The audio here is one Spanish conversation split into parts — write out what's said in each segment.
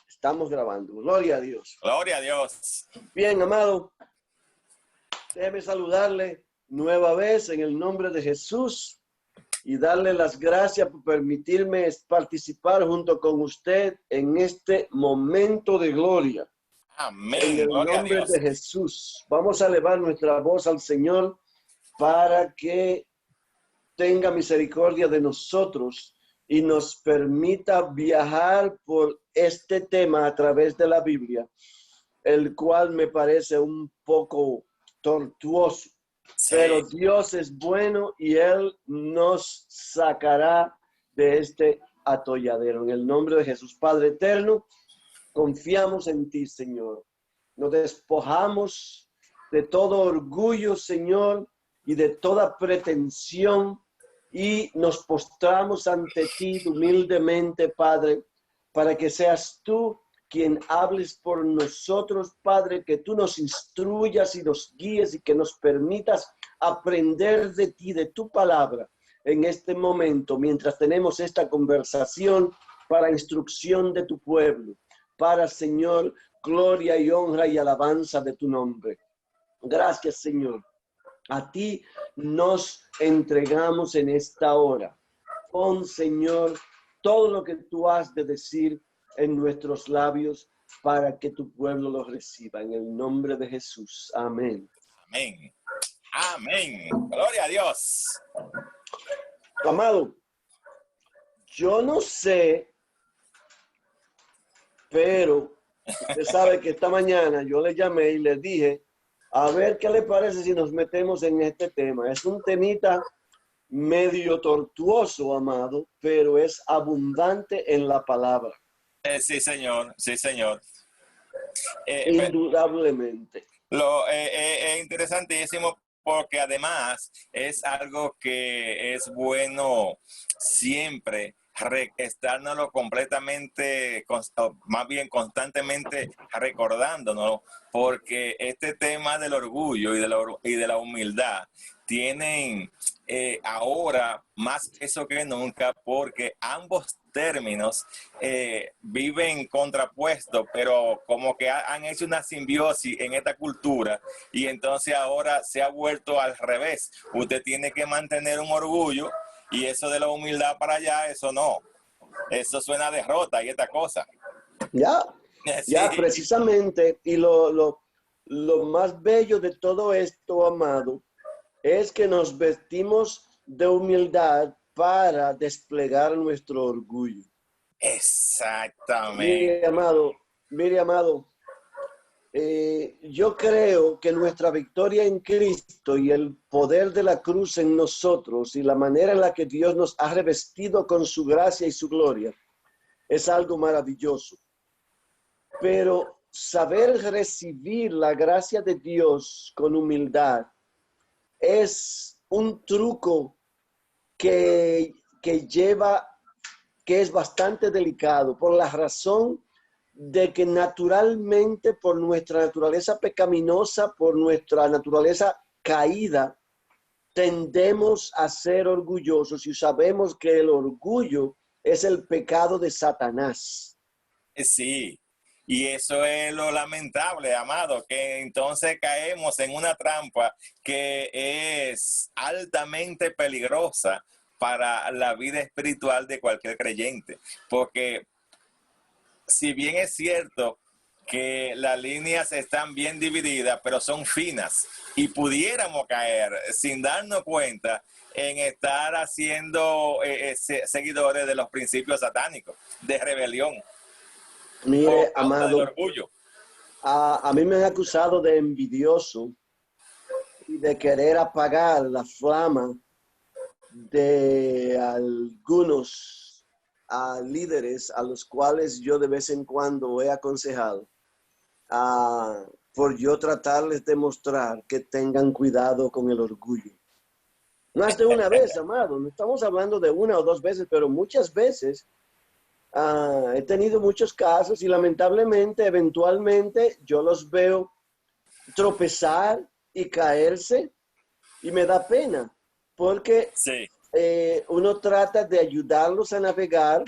Estamos grabando. Gloria a Dios. Gloria a Dios. Bien, amado. Déjeme saludarle nueva vez en el nombre de Jesús y darle las gracias por permitirme participar junto con usted en este momento de gloria. Amén. En el Gloria a nombre Dios. de Jesús. Vamos a elevar nuestra voz al Señor para que tenga misericordia de nosotros y nos permita viajar por este tema a través de la Biblia, el cual me parece un poco tortuoso. Sí. Pero Dios es bueno y Él nos sacará de este atolladero. En el nombre de Jesús, Padre eterno, confiamos en ti, Señor. Nos despojamos de todo orgullo, Señor, y de toda pretensión, y nos postramos ante ti humildemente, Padre, para que seas tú quien hables por nosotros, Padre, que tú nos instruyas y nos guíes y que nos permitas aprender de ti, de tu palabra, en este momento, mientras tenemos esta conversación para instrucción de tu pueblo, para, Señor, gloria y honra y alabanza de tu nombre. Gracias, Señor. A ti nos entregamos en esta hora. Pon, Señor, todo lo que tú has de decir en nuestros labios para que tu pueblo lo reciba. En el nombre de Jesús. Amén. Amén. Amén. Gloria a Dios. Amado, yo no sé, pero usted sabe que esta mañana yo le llamé y le dije, a ver qué le parece si nos metemos en este tema. Es un temita medio tortuoso, amado, pero es abundante en la palabra. Sí, señor. Sí, señor. Indudablemente. Es interesantísimo porque además es algo que es bueno siempre estárnoslo completamente, más bien constantemente recordándonos, porque este tema del orgullo y de la humildad tienen ahora más eso que nunca, porque ambos términos viven contrapuestos, pero como que han hecho una simbiosis en esta cultura y entonces ahora se ha vuelto al revés. Usted tiene que mantener un orgullo y eso de la humildad para allá, eso no. Eso suena a derrota y esta cosa. Ya, Sí. ya, precisamente. Y lo más bello de todo esto, amado, es que nos vestimos de humildad para desplegar nuestro orgullo. Exactamente. Mire, amado, yo creo que nuestra victoria en Cristo y el poder de la cruz en nosotros y la manera en la que Dios nos ha revestido con su gracia y su gloria es algo maravilloso. Pero saber recibir la gracia de Dios con humildad es un truco que es bastante delicado por la razón de que naturalmente, por nuestra naturaleza pecaminosa, por nuestra naturaleza caída, tendemos a ser orgullosos y sabemos que el orgullo es el pecado de Satanás. Sí, y eso es lo lamentable, amado, que entonces caemos en una trampa que es altamente peligrosa para la vida espiritual de cualquier creyente, porque si bien es cierto que las líneas están bien divididas, pero son finas y pudiéramos caer sin darnos cuenta en estar haciendo seguidores de los principios satánicos, de rebelión. Mire, amado, del orgullo. A mí me han acusado de envidioso y de querer apagar la flama de algunos líderes a los cuales yo de vez en cuando he aconsejado, por yo tratarles de mostrar que tengan cuidado con el orgullo. Más de una vez, amado, no estamos hablando de una o dos veces, pero muchas veces he tenido muchos casos y lamentablemente, eventualmente, yo los veo tropezar y caerse y me da pena porque Sí. Uno trata de ayudarlos a navegar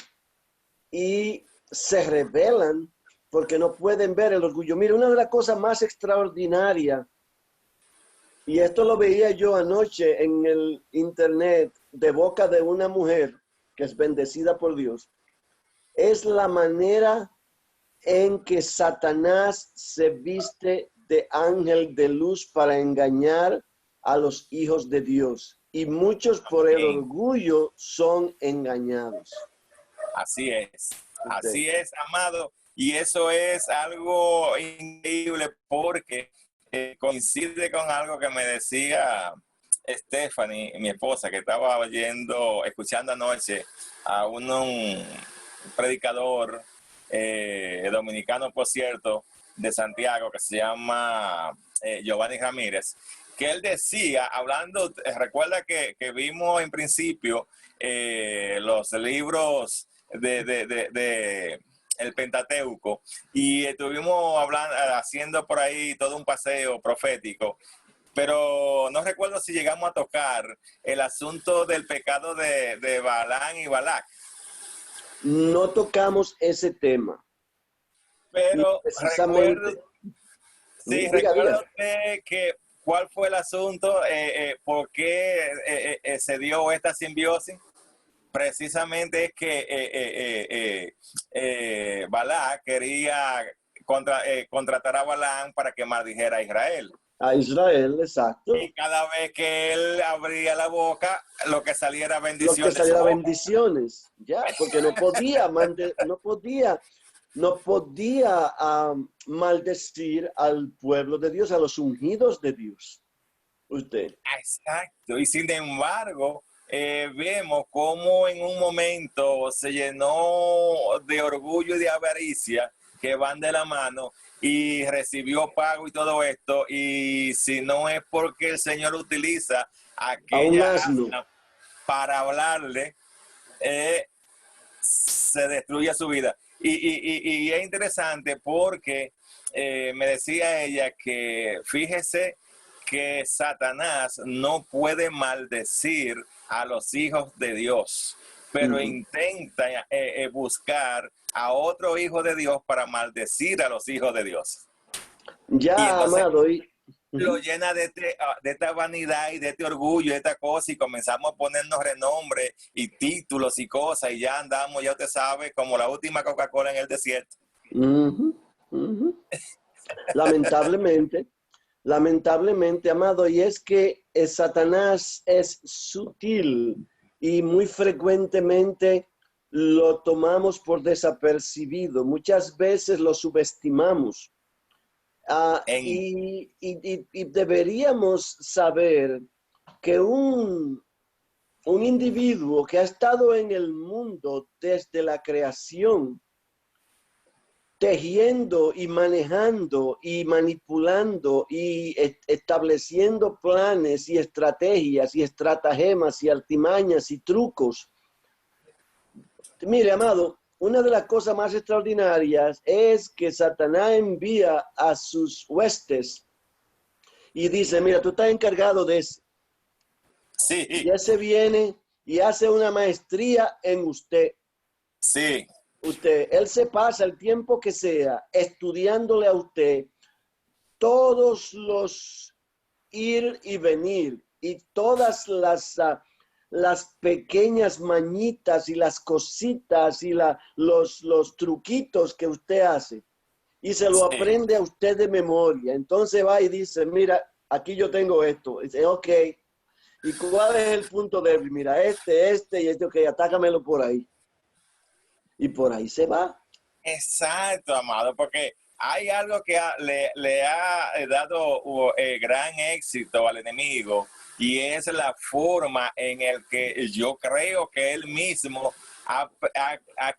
y se rebelan porque no pueden ver el orgullo. Mira, una de las cosas más extraordinarias, y esto lo veía yo anoche en el internet de boca de una mujer que es bendecida por Dios, es la manera en que Satanás se viste de ángel de luz para engañar a los hijos de Dios. Y muchos por el orgullo son engañados. Así es, amado. Y eso es algo increíble porque coincide con algo que me decía Stephanie, mi esposa, que estaba escuchando anoche a un predicador dominicano, por cierto, de Santiago, que se llama Giovanni Ramírez, que él decía, hablando, recuerda que vimos en principio los libros de el Pentateuco, y estuvimos hablando, haciendo por ahí todo un paseo profético, pero no recuerdo si llegamos a tocar el asunto del pecado de Balaam y Balac. No tocamos ese tema. Pero precisamente, recuerda usted que cuál fue el asunto, por qué se dio esta simbiosis. Precisamente es que Balac quería contratar a Balaam para que maldijera a Israel. A Israel, exacto. Y cada vez que él abría la boca, lo que salía era bendiciones. Lo que salía era bendiciones, ya, porque no podía maldecir al pueblo de Dios, a los ungidos de Dios. Usted. Exacto. Y sin embargo, vemos cómo en un momento se llenó de orgullo y de avaricia que van de la mano y recibió pago y todo esto. Y si no es porque el Señor utiliza aquella asna para hablarle, se destruye su vida. Y es interesante porque me decía ella que fíjese que Satanás no puede maldecir a los hijos de Dios, pero intenta buscar a otro hijo de Dios para maldecir a los hijos de Dios. Ya, y entonces, amado. Lo llena de esta vanidad y de este orgullo, de esta cosa, y comenzamos a ponernos renombre y títulos y cosas, y ya andamos, ya usted sabe, como la última Coca-Cola en el desierto. Lamentablemente, amado, y es que Satanás es sutil y muy frecuentemente lo tomamos por desapercibido. Muchas veces lo subestimamos. Y deberíamos saber que un individuo que ha estado en el mundo desde la creación, tejiendo y manejando y manipulando y estableciendo planes y estrategias y estratagemas y artimañas y trucos. Mire, amado, una de las cosas más extraordinarias es que Satanás envía a sus huestes y dice, mira, tú estás encargado de eso. Sí. Y ese viene y hace una maestría en usted. Sí. Él se pasa el tiempo que sea estudiándole a usted todos los ir y venir y todas las pequeñas mañitas y las cositas y los truquitos que usted hace. Y se lo aprende a usted de memoria. Entonces va y dice, mira, aquí yo tengo esto. Dice, ok. ¿Y cuál es el punto débil? Mira, este y este, ok, atácamelo por ahí. Y por ahí se va. Exacto, amado, porque hay algo que le ha dado gran éxito al enemigo, y es la forma en el que yo creo que él mismo ha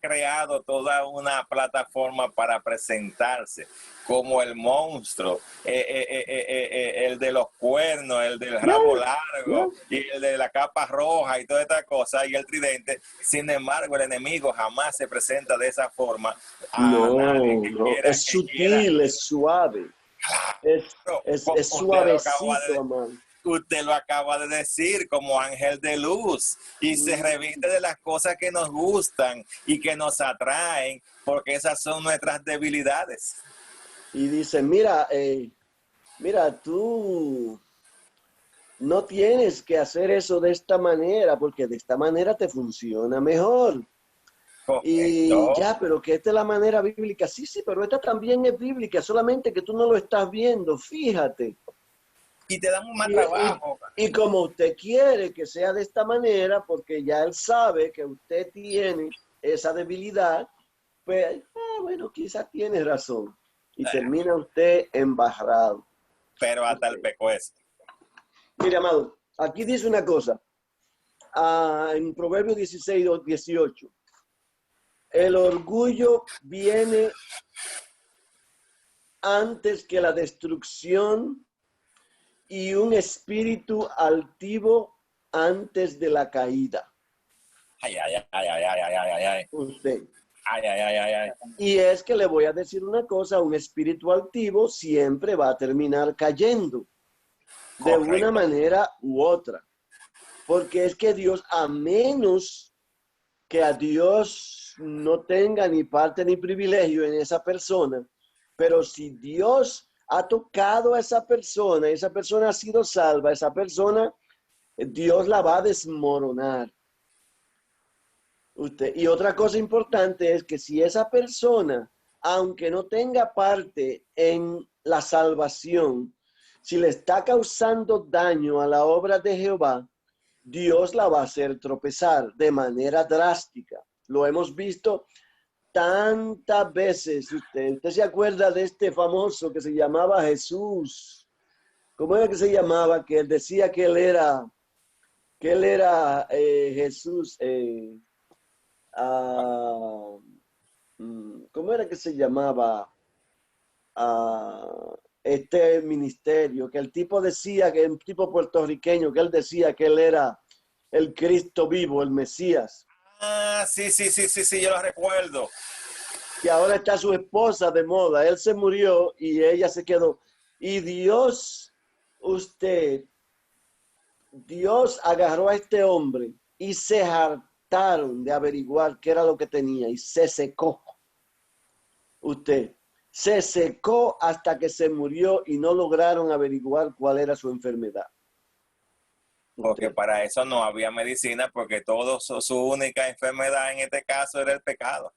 creado toda una plataforma para presentarse como el monstruo, el de los cuernos, el del rabo largo, y el de la capa roja y toda esta cosa, y el tridente. Sin embargo, el enemigo jamás se presenta de esa forma a nadie que quiera, es sutil, es suave. Es suavecito, amado. usted lo acaba de decir, como ángel de luz, y se reviste de las cosas que nos gustan y que nos atraen, porque esas son nuestras debilidades. Y dice, mira, tú no tienes que hacer eso de esta manera, porque de esta manera te funciona mejor. Y Correcto. ya, pero que esta es la manera bíblica. Sí, sí, pero esta también es bíblica, solamente que tú no lo estás viendo, fíjate. Y te damos más Y, y- trabajo. y como usted quiere que sea de esta manera, porque ya él sabe que usted tiene esa debilidad, pues, bueno, quizás tiene razón. Y termina usted embarrado. Pero hasta el Usted. pecueso. Mire, amado, aquí dice una cosa, en Proverbios 16, 18. El orgullo viene antes que la destrucción y un espíritu altivo antes de la caída. Ay, ay, ay, ay, ay, ay, ay, ay. Usted. Ay, ay, ay, ay, ay. Y es que le voy a decir una cosa, un espíritu altivo siempre va a terminar cayendo de una Correcto. manera u otra. Porque es que Dios, a menos que a Dios no tenga ni parte ni privilegio en esa persona, pero si Dios ha tocado a esa persona ha sido salva, esa persona, Dios la va a desmoronar. Usted. Y otra cosa importante es que si esa persona, aunque no tenga parte en la salvación, si le está causando daño a la obra de Jehová, Dios la va a hacer tropezar de manera drástica. Lo hemos visto tantas veces. Usted se acuerda de este famoso que se llamaba Jesús. ¿Cómo era que se llamaba? Que él decía que él era Jesús. Ah, ¿Cómo era que se llamaba este ministerio? Que el tipo decía, que un tipo puertorriqueño, que él decía que él era el Cristo vivo, el Mesías. Ah, sí, sí, sí, sí, sí, yo lo recuerdo. Que ahora está su esposa de moda. Él se murió y ella se quedó. Y Dios agarró a este hombre y se hartaron de averiguar qué era lo que tenía y se secó. Se secó hasta que se murió y no lograron averiguar cuál era su enfermedad. Porque para eso no había medicina, porque su única enfermedad en este caso era el pecado.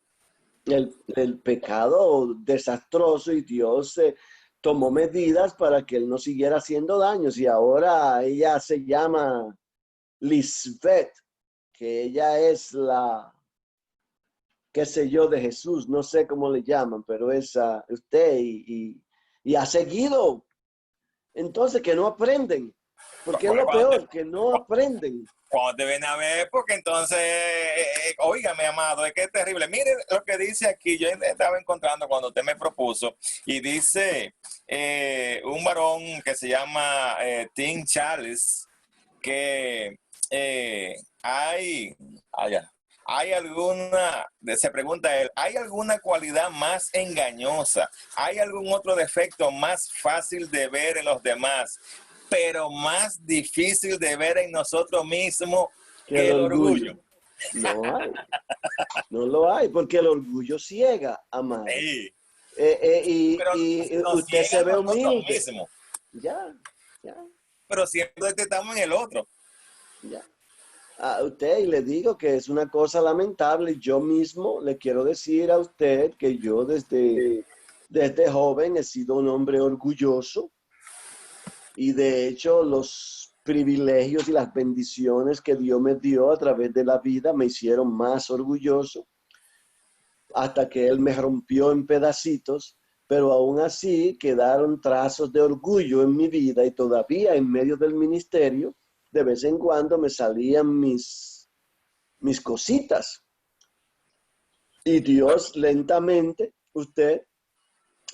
El pecado desastroso y Dios tomó medidas para que él no siguiera haciendo daños y ahora ella se llama Lisbeth, que ella es la, qué sé yo, de Jesús, no sé cómo le llaman, pero es usted y ha seguido. Entonces, que no aprenden, porque es Porque lo peor, que no aprenden. cuando te viene a ver, porque entonces, óigame, amado, es que es terrible. Mire lo que dice aquí, yo estaba encontrando cuando usted me propuso, y dice un varón que se llama Tim Charles, que hay alguna, se pregunta él, ¿hay alguna cualidad más engañosa? ¿Hay algún otro defecto más fácil de ver en los demás, pero más difícil de ver en nosotros mismos Que el que el orgullo. orgullo? No hay, no lo hay, porque el orgullo ciega, amado. Sí, pero Y nos usted ciega se a ve nosotros humilde. mismos, Ya, ya, pero siempre estamos en el otro. ya. A usted, y le digo que es una cosa lamentable. Yo mismo le quiero decir a usted que yo desde joven he sido un hombre orgulloso y de hecho los privilegios y las bendiciones que Dios me dio a través de la vida me hicieron más orgulloso hasta que Él me rompió en pedacitos, pero aún así quedaron trazos de orgullo en mi vida y todavía en medio del ministerio, de vez en cuando me salían mis cositas. Y Dios lentamente, usted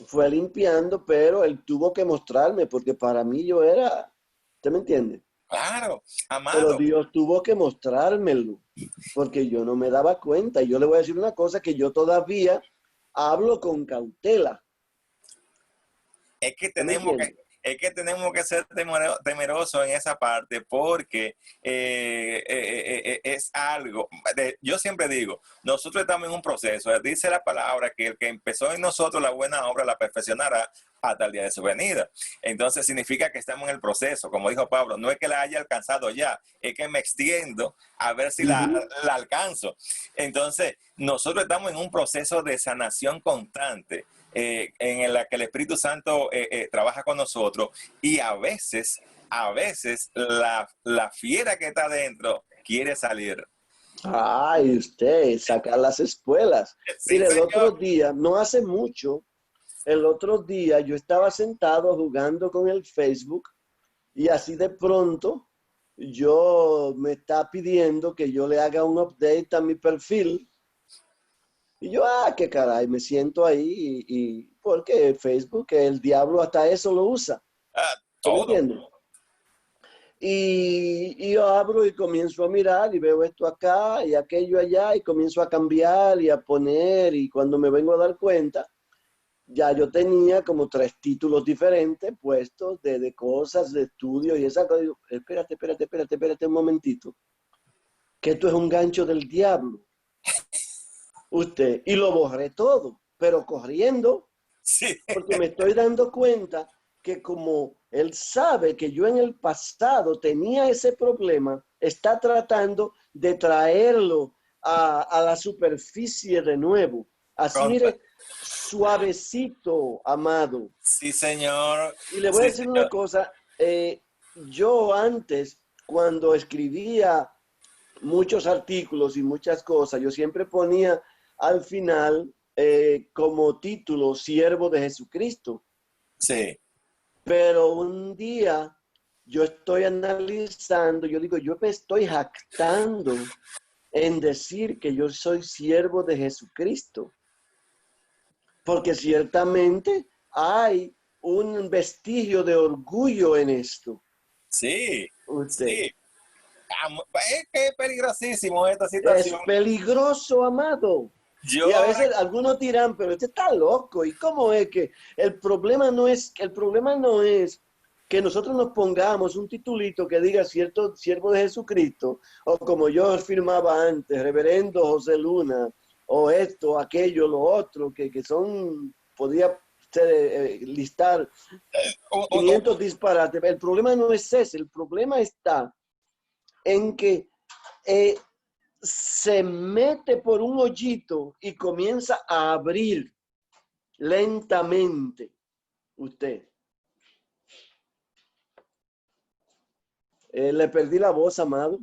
fue limpiando, pero Él tuvo que mostrarme, porque para mí yo era, ¿usted me entiende? Claro, Pero amado, Dios tuvo que mostrármelo, porque yo no me daba cuenta. Y yo le voy a decir una cosa, que yo todavía hablo con cautela. es que ¿Usted me tenemos que, entiende? es que tenemos que ser temerosos en esa parte porque es algo, yo siempre digo, nosotros estamos en un proceso, dice la palabra que el que empezó en nosotros la buena obra la perfeccionará hasta el día de su venida. Entonces significa que estamos en el proceso, como dijo Pablo, no es que la haya alcanzado ya, es que me extiendo a ver si la alcanzo. Entonces, nosotros estamos en un proceso de sanación constante en la que el Espíritu Santo trabaja con nosotros y a veces la fiera que está adentro quiere salir. Ay, usted, sacar las espuelas. Sí, Mire, el otro señor. día, no hace mucho, el otro día yo estaba sentado jugando con el Facebook y así de pronto yo me está pidiendo que yo le haga un update a mi perfil. Y yo, qué caray, me siento ahí porque Facebook, el diablo hasta eso lo usa. ¿Tú me Todo. entiendes? Y yo abro y comienzo a mirar y veo esto acá y aquello allá y comienzo a cambiar y a poner y cuando me vengo a dar cuenta, ya yo tenía como 3 títulos diferentes puestos de cosas, de estudios y esa cosa. Digo, espérate un momentito, que esto es un gancho del diablo. Usted, y lo borré todo, pero corriendo, Sí. porque me estoy dando cuenta que como él sabe que yo en el pasado tenía ese problema, está tratando de traerlo a la superficie de nuevo. Así, mire, suavecito, amado. Sí, señor. Y le voy a Sí, decir una señor. cosa, yo antes, cuando escribía muchos artículos y muchas cosas, yo siempre ponía al final como título Siervo de Jesucristo. Sí. Pero un día yo estoy analizando, yo digo, yo me estoy jactando en decir que yo soy siervo de Jesucristo, porque ciertamente hay un vestigio de orgullo en esto. Sí. Usted Sí. Es que es peligrosísimo esta es situación. peligroso, amado. Yo, Y a veces algunos dirán, pero este está loco. ¿Y cómo es que el problema no es que nosotros nos pongamos un titulito que diga cierto siervo de Jesucristo, o como yo firmaba antes, reverendo José Luna, o esto, aquello, lo otro, que son, podría ser, listar un- un- 500 disparates. El problema no es ese, el problema está en que eh, se mete por un hoyito y comienza a abrir lentamente. Usted. Le perdí la voz, amado.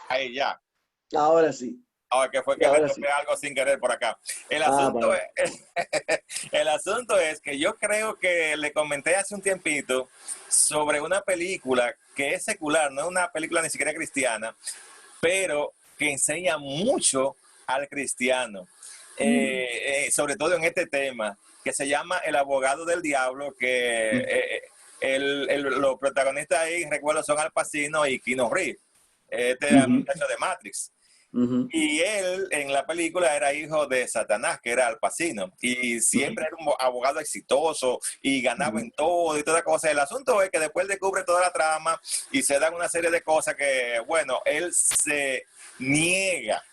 ahí ya. Ahora sí. Ahora que fue Sí, que le ahora sí. topé algo sin querer por acá. El asunto Vale. es, el asunto es que yo creo que le comenté hace un tiempito sobre una película que es secular, no es una película ni siquiera cristiana, pero que enseña mucho al cristiano, sobre todo en este tema, que se llama El abogado del diablo, que los protagonistas ahí, recuerdo, son Al Pacino y Keanu Reeves, este muchacho de Matrix. Y él en la película era hijo de Satanás, que era Al Pacino, y siempre era un abogado exitoso y ganaba en todo y toda cosa. El asunto es que después descubre toda la trama y se dan una serie de cosas que, bueno, él se niega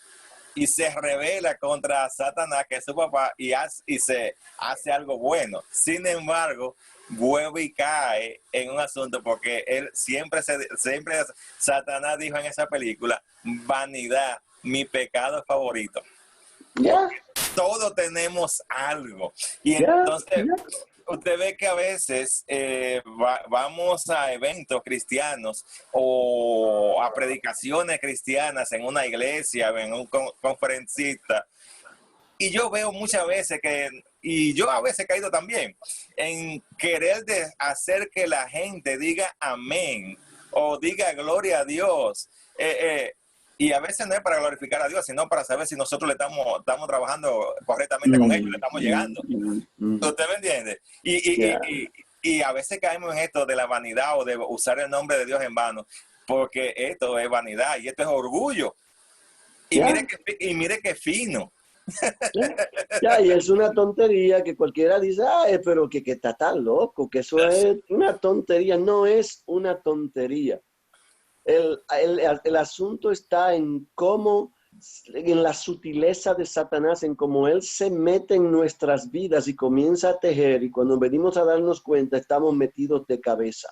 y se revela contra Satanás, que es su papá, y se hace algo bueno. Sin embargo, vuelve y cae en un asunto porque él siempre Satanás dijo en esa película, vanidad, mi pecado favorito. Ya, Porque todos tenemos algo. Y ya, entonces, ya. usted ve que a veces vamos a eventos cristianos o a predicaciones cristianas en una iglesia, en un conferencista, y yo veo muchas veces y yo a veces he caído también, en querer hacer que la gente diga amén o diga gloria a Dios. Y a veces no es para glorificar a Dios, sino para saber si nosotros le estamos trabajando correctamente con ellos, le estamos llegando. ¿Usted me entiende? Ya, Y a veces caemos en esto de la vanidad o de usar el nombre de Dios en vano, porque esto es vanidad y esto es orgullo. ya. Y mire qué fino. Ya, ya, y es una tontería que cualquiera dice, pero que está tan loco, que eso es una tontería. No es una tontería. El asunto está en cómo, en la sutileza de Satanás, en cómo él se mete en nuestras vidas y comienza a tejer, y cuando venimos a darnos cuenta, estamos metidos de cabeza.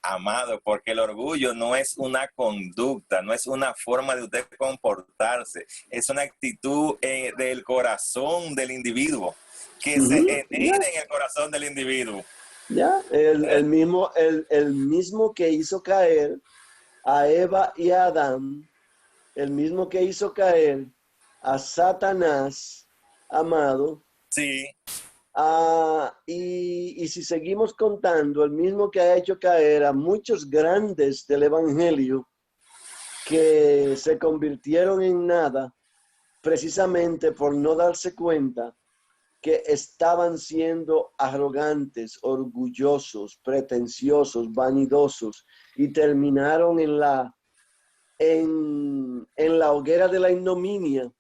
Amado, porque el orgullo no es una conducta, no es una forma de usted comportarse, es una actitud del corazón del individuo, que se Ujú, ya, genera en el corazón del individuo. ya, el mismo que hizo caer a Eva y a Adán, el mismo que hizo caer a Satanás, amado. Sí, Y si seguimos contando, el mismo que ha hecho caer a muchos grandes del Evangelio que se convirtieron en nada precisamente por no darse cuenta que estaban siendo arrogantes, orgullosos, pretenciosos, vanidosos y terminaron en la hoguera de la ignominia.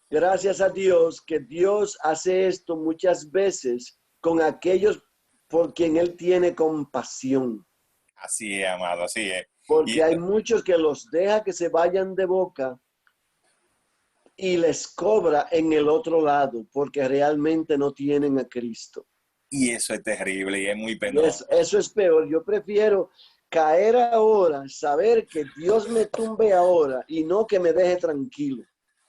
Gracias a Dios que Dios hace esto muchas veces con aquellos por quien Él tiene compasión. así es, amado, así es. Y Porque hay eso, muchos que los deja que se vayan de boca y les cobra en el otro lado porque realmente no tienen a Cristo. y eso es terrible y es muy Y penoso. eso es peor. Yo prefiero caer ahora, saber que Dios me tumbe ahora y no que me deje tranquilo.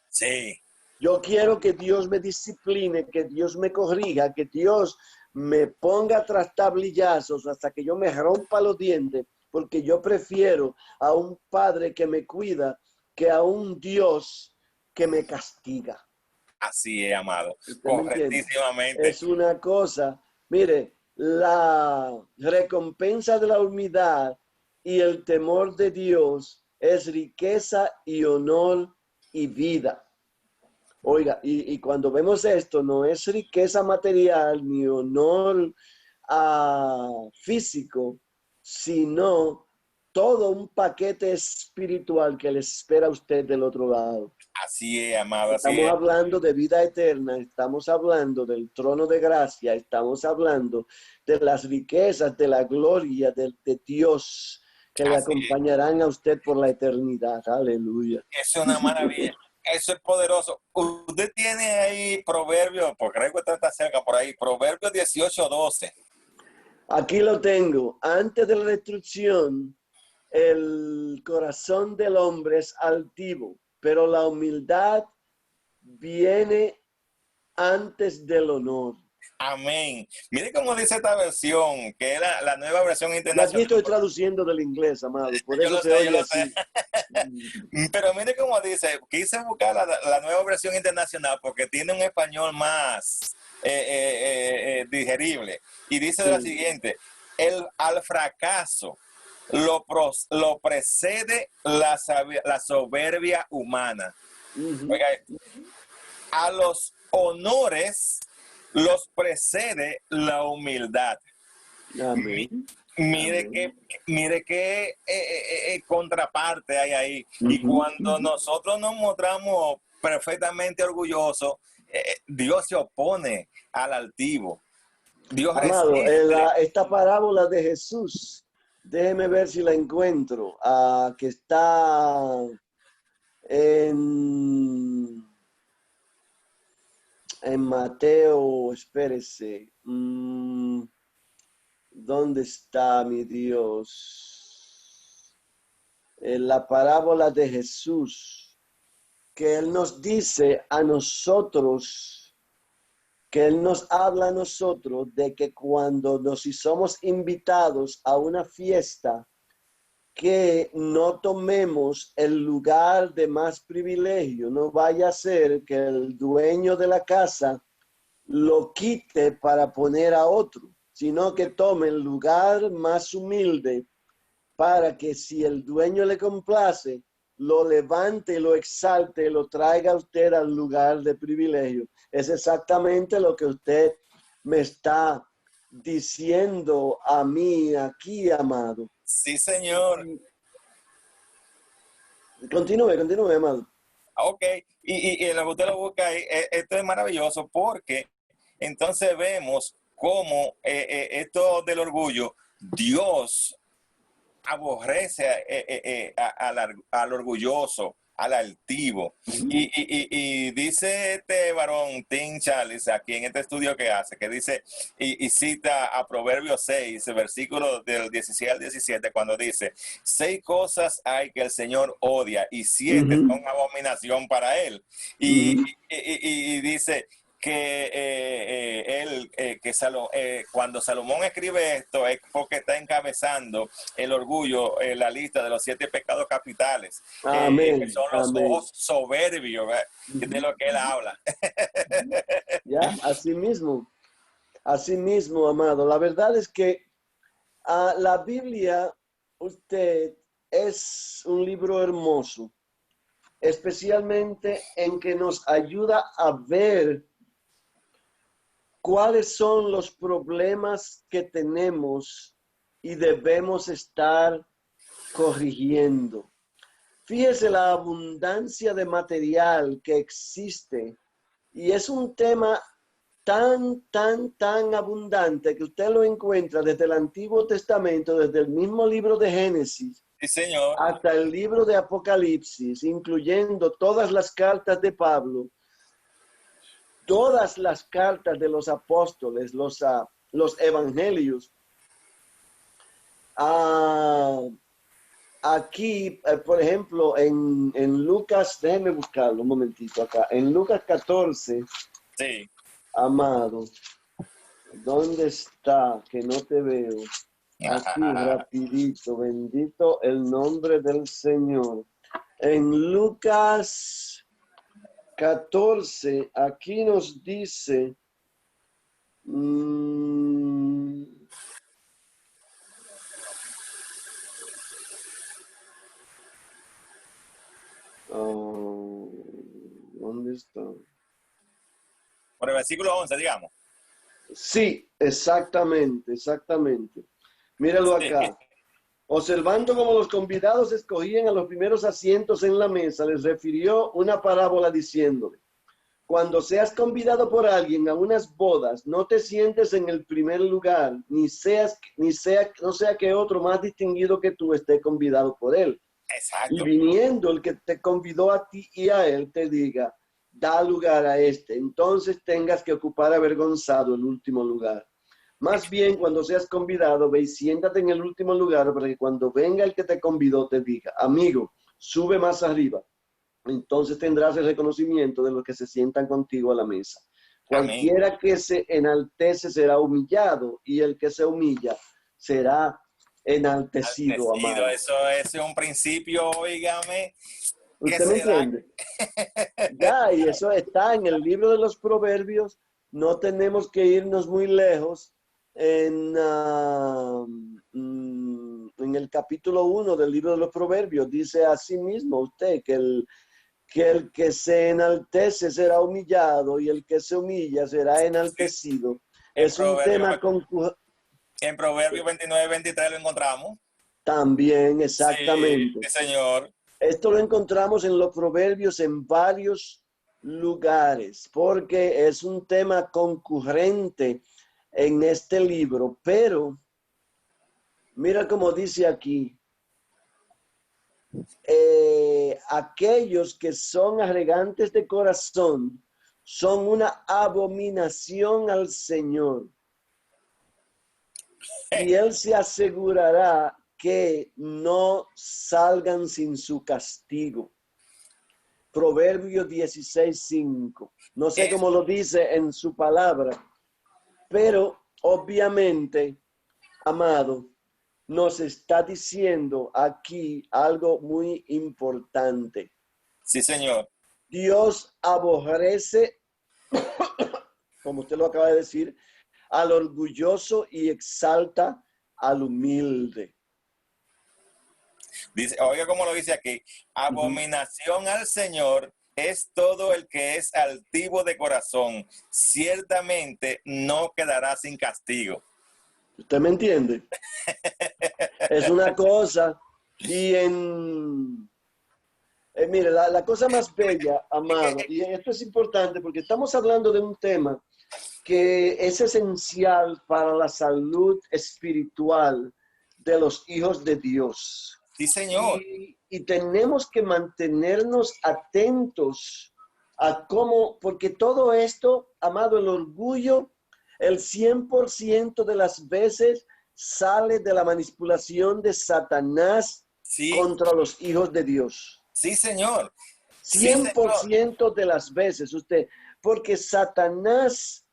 Sí, Yo quiero que Dios me discipline, que Dios me corrija, que Dios me ponga tras tablillazos hasta que yo me rompa los dientes, porque yo prefiero a un padre que me cuida que a un Dios que me castiga. así es, amado, ¿Usted me entiende? correctísimamente. Es una cosa, mire, la recompensa de la humildad y el temor de Dios es riqueza y honor y vida. Oiga, y cuando vemos esto, no es riqueza material ni honor físico, sino todo un paquete espiritual que les espera a usted del otro lado. Así es, amado, así Estamos es. hablando de vida eterna, estamos hablando del trono de gracia, estamos hablando de las riquezas, de la gloria de Dios que le Así es. acompañarán a usted por la eternidad. Aleluya. Eso es una maravilla. Eso es poderoso. Usted tiene ahí Proverbios, porque creo que usted está cerca por ahí, Proverbios 18:12. Aquí lo tengo. Antes de la destrucción, el corazón del hombre es altivo, pero la humildad viene antes del honor. Amén. Mire cómo dice esta versión, que es la nueva versión Y aquí internacional. estoy traduciendo del inglés, amado, por Yo eso lo se sé, yo oye lo sé. así. Pero mire cómo dice, quise buscar la nueva versión internacional porque tiene un español más digerible. Y dice de la Sí. siguiente, al fracaso lo precede la soberbia humana. Ujú. Oiga, a los honores los precede la humildad. Amén. Mire Amén. qué, mire qué contraparte hay ahí. Y Ujú, cuando ujú. nosotros nos mostramos perfectamente orgullosos, Dios se opone al altivo. Dios Amado, resiste. esta parábola de Jesús, déjeme ver si la encuentro, que está en, en Mateo, espérese. ¿Dónde está mi Dios? En la parábola de Jesús, que Él nos dice a nosotros, que Él nos habla a nosotros de que cuando nos somos invitados a una fiesta, que no tomemos el lugar de más privilegio, no vaya a ser que el dueño de la casa lo quite para poner a otro, sino que tome el lugar más humilde para que si el dueño le complace, lo levante, lo exalte, lo traiga a usted al lugar de privilegio. Es exactamente lo que usted me está diciendo a mí aquí, amado. Sí, Señor. Continúe, amado. Ok, y lo que usted lo busca ahí, esto es maravilloso porque entonces vemos cómo esto del orgullo, Dios aborrece al orgulloso, al altivo. Y dice este varón, Tim Charles, aquí en este estudio que hace, que dice, y cita a Proverbios 6, versículo del 16 al 17, cuando dice, 6 cosas hay que el Señor odia y 7 son abominación para él. Y dice, que cuando Salomón escribe esto es porque está encabezando el orgullo en la lista de los 7 pecados capitales, que Amén, son los amén. ojos soberbios, de lo que él habla. Ya, así mismo, amado. La verdad es que la Biblia, usted, es un libro hermoso, especialmente en que nos ayuda a ver cuáles son los problemas que tenemos y debemos estar corrigiendo. Fíjese la abundancia de material que existe y es un tema tan abundante que usted lo encuentra desde el Antiguo Testamento, desde el mismo libro de Génesis Sí, señor. hasta el libro de Apocalipsis, incluyendo todas las cartas de Pablo, todas las cartas de los apóstoles, los evangelios. Aquí, por ejemplo, en Lucas, déjeme buscarlo un momentito acá, en Lucas 14, Sí. amado, ¿dónde está? Que no te veo. Aquí, rapidito, bendito el nombre del Señor. En Lucas 14, aquí nos dice, ¿dónde está? Por el versículo 11, digamos. Sí, exactamente. Míralo Sí. acá. Observando cómo los convidados escogían a los primeros asientos en la mesa, les refirió una parábola diciéndole, cuando seas convidado por alguien a unas bodas, no te sientes en el primer lugar, no sea que otro más distinguido que tú esté convidado por él. Y Exacto. viniendo el que te convidó a ti y a él, te diga, da lugar a este, entonces tengas que ocupar avergonzado el último lugar. Más bien, cuando seas convidado, ve y siéntate en el último lugar para que cuando venga el que te convidó te diga, amigo, sube más arriba. Entonces tendrás el reconocimiento de los que se sientan contigo a la mesa. Amén. Cualquiera que se enaltece será humillado y el que se humilla será enaltecido, Altecido, amado. eso es un principio, oígame, que ¿Usted me se da. entiende? Ya, y eso está en el libro de los Proverbios. No tenemos que irnos muy lejos. En el capítulo 1 del libro de los Proverbios dice así mismo usted que el que se enaltece será humillado y el que se humilla será enaltecido. En Es un Proverbio, tema en Proverbio 29-23 lo encontramos. también Sí, exactamente. sí, señor. Esto lo encontramos en los proverbios en varios lugares, porque es un tema concurrente en este libro, pero mira cómo dice aquí, aquellos que son arrogantes de corazón son una abominación al Señor, y Él se asegurará que no salgan sin su castigo. Proverbio 16:5. No sé Es, cómo lo dice en su palabra, pero obviamente, amado, nos está diciendo aquí algo muy importante. sí, señor. Dios aborrece, como usted lo acaba de decir, al orgulloso y exalta al humilde. Dice, oiga cómo lo dice aquí, abominación al Señor es todo el que es altivo de corazón, ciertamente no quedará sin castigo. ¿Usted me entiende? Es una cosa. Y en Mire, la cosa más bella, amado, y esto es importante porque estamos hablando de un tema que es esencial para la salud espiritual de los hijos de Dios. Sí, señor. Y tenemos que mantenernos atentos a cómo, porque todo esto, amado, el orgullo, el 100% de las veces sale de la manipulación de Satanás Sí, contra los hijos de Dios. sí, señor. Sí, cien por señor. ciento de las veces, porque Satanás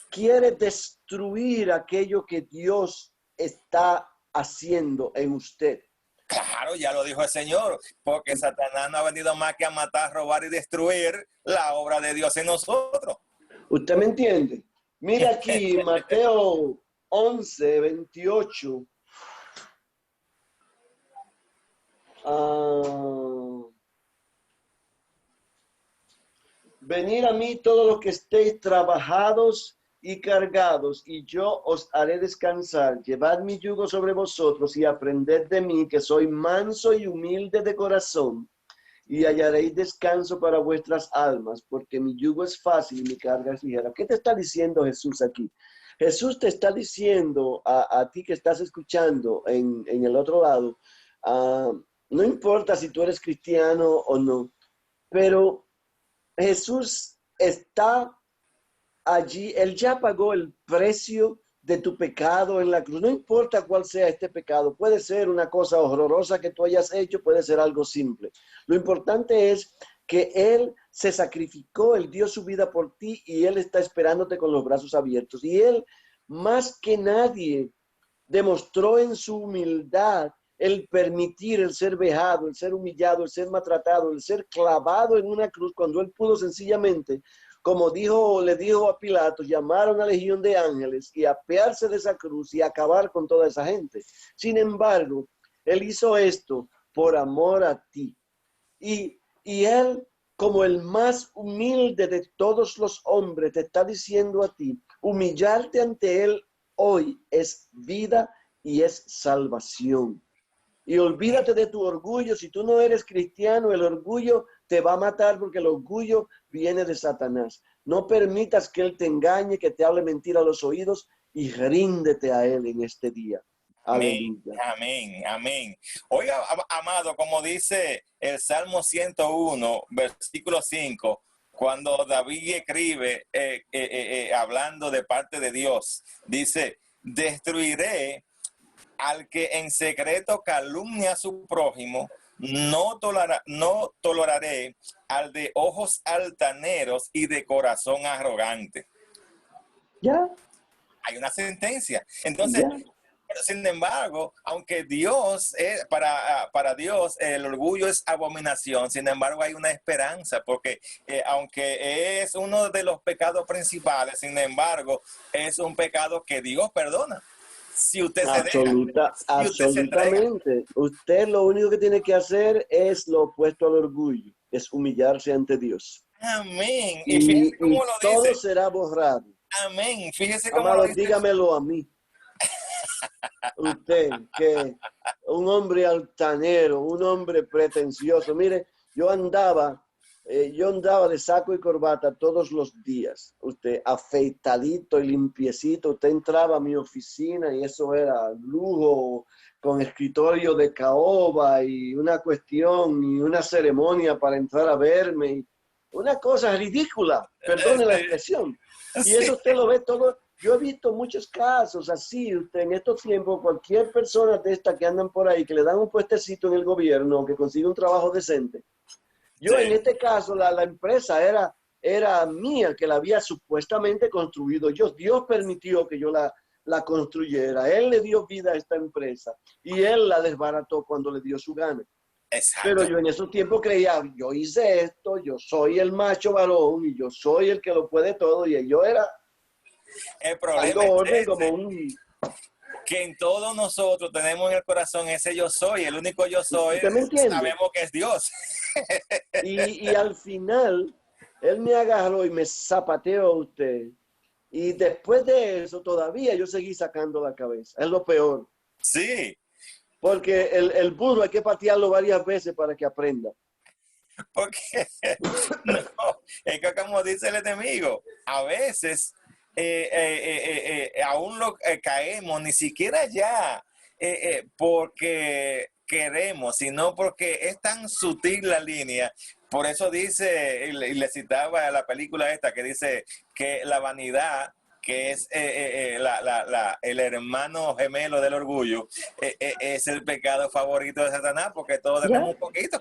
quiere destruir aquello que Dios está haciendo en usted. Claro, ya lo dijo el Señor, porque Satanás no ha venido más que a matar, robar y destruir la obra de Dios en nosotros. ¿Usted me entiende? Mira aquí Mateo 11:28. Venid a mí todos los que estéis trabajados y cargados, y yo os haré descansar. Llevad mi yugo sobre vosotros y aprended de mí, que soy manso y humilde de corazón, y hallaréis descanso para vuestras almas, porque mi yugo es fácil y mi carga es ligera. ¿Qué te está diciendo Jesús aquí? Jesús te está diciendo a ti que estás escuchando en el otro lado, no importa si tú eres cristiano o no, pero Jesús está allí, Él ya pagó el precio de tu pecado en la cruz. No importa cuál sea este pecado, puede ser una cosa horrorosa que tú hayas hecho, puede ser algo simple. Lo importante es que Él se sacrificó, Él dio su vida por ti y Él está esperándote con los brazos abiertos. Y Él, más que nadie, demostró en su humildad el permitir el ser vejado, el ser humillado, el ser maltratado, el ser clavado en una cruz, cuando Él pudo sencillamente, como le dijo a Pilato, llamar a una legión de ángeles y apearse de esa cruz y acabar con toda esa gente. Sin embargo, Él hizo esto por amor a ti. Y Él, como el más humilde de todos los hombres, te está diciendo a ti, humillarte ante Él hoy es vida y es salvación. Y olvídate de tu orgullo. Si tú no eres cristiano, el orgullo te va a matar, porque el orgullo viene de Satanás. No permitas que Él te engañe, que te hable mentira a los oídos, y ríndete a Él en este día. Amén, Aleluya. amén, amén. Oiga, amado, como dice el Salmo 101, versículo 5, cuando David escribe, hablando de parte de Dios, dice, destruiré al que en secreto calumnia a su prójimo, no toleraré al de ojos altaneros y de corazón arrogante. ¿Ya? Hay una sentencia. Entonces, ¿Ya? sin embargo, aunque Dios, para Dios el orgullo es abominación, sin embargo hay una esperanza, porque aunque es uno de los pecados principales, sin embargo es un pecado que Dios perdona. Si usted se deja, si usted se entrega. Absolutamente. Usted lo único que tiene que hacer es lo opuesto al orgullo, es humillarse ante Dios. Amén. Y fíjese Y cómo lo todo dice. será borrado. Amén. Fíjese cómo lo Amado, dice. dígamelo a mí. Usted, que un hombre altanero, un hombre pretencioso. Mire, yo andaba de saco y corbata todos los días. Usted afeitadito y limpiecito. Usted entraba a mi oficina y eso era lujo, con escritorio de caoba y una cuestión y una ceremonia para entrar a verme. Una cosa ridícula, perdone la expresión. Y Sí. eso usted lo ve todo. Yo he visto muchos casos así, usted en estos tiempos, cualquier persona de estas que andan por ahí, que le dan un puestecito en el gobierno, que consigue un trabajo decente. Yo en este caso, la empresa era mía, que la había supuestamente construido yo. Dios permitió que yo la construyera. Él le dio vida a esta empresa y Él la desbarató cuando le dio su gana. Pero Exacto. yo en esos tiempos creía, yo hice esto, yo soy el macho varón y yo soy el que lo puede todo, y yo era El problema dando es orden como un... que en todos nosotros tenemos en el corazón ese yo soy, el único yo soy, ¿Usted me entiende? sabemos que es Dios. Y al final, él me agarró y me zapateó a usted. Y después de eso, todavía yo seguí sacando la cabeza. Es lo peor. Sí, Porque el burro hay que patearlo varias veces para que aprenda. Porque no, es que como dice el enemigo, a veces aún lo caemos, ni siquiera ya porque queremos, sino porque es tan sutil la línea. Por eso dice, y le citaba la película esta que dice que la vanidad, que es el hermano gemelo del orgullo, es el pecado favorito de Satanás, porque todos ¿Ya? tenemos un poquito,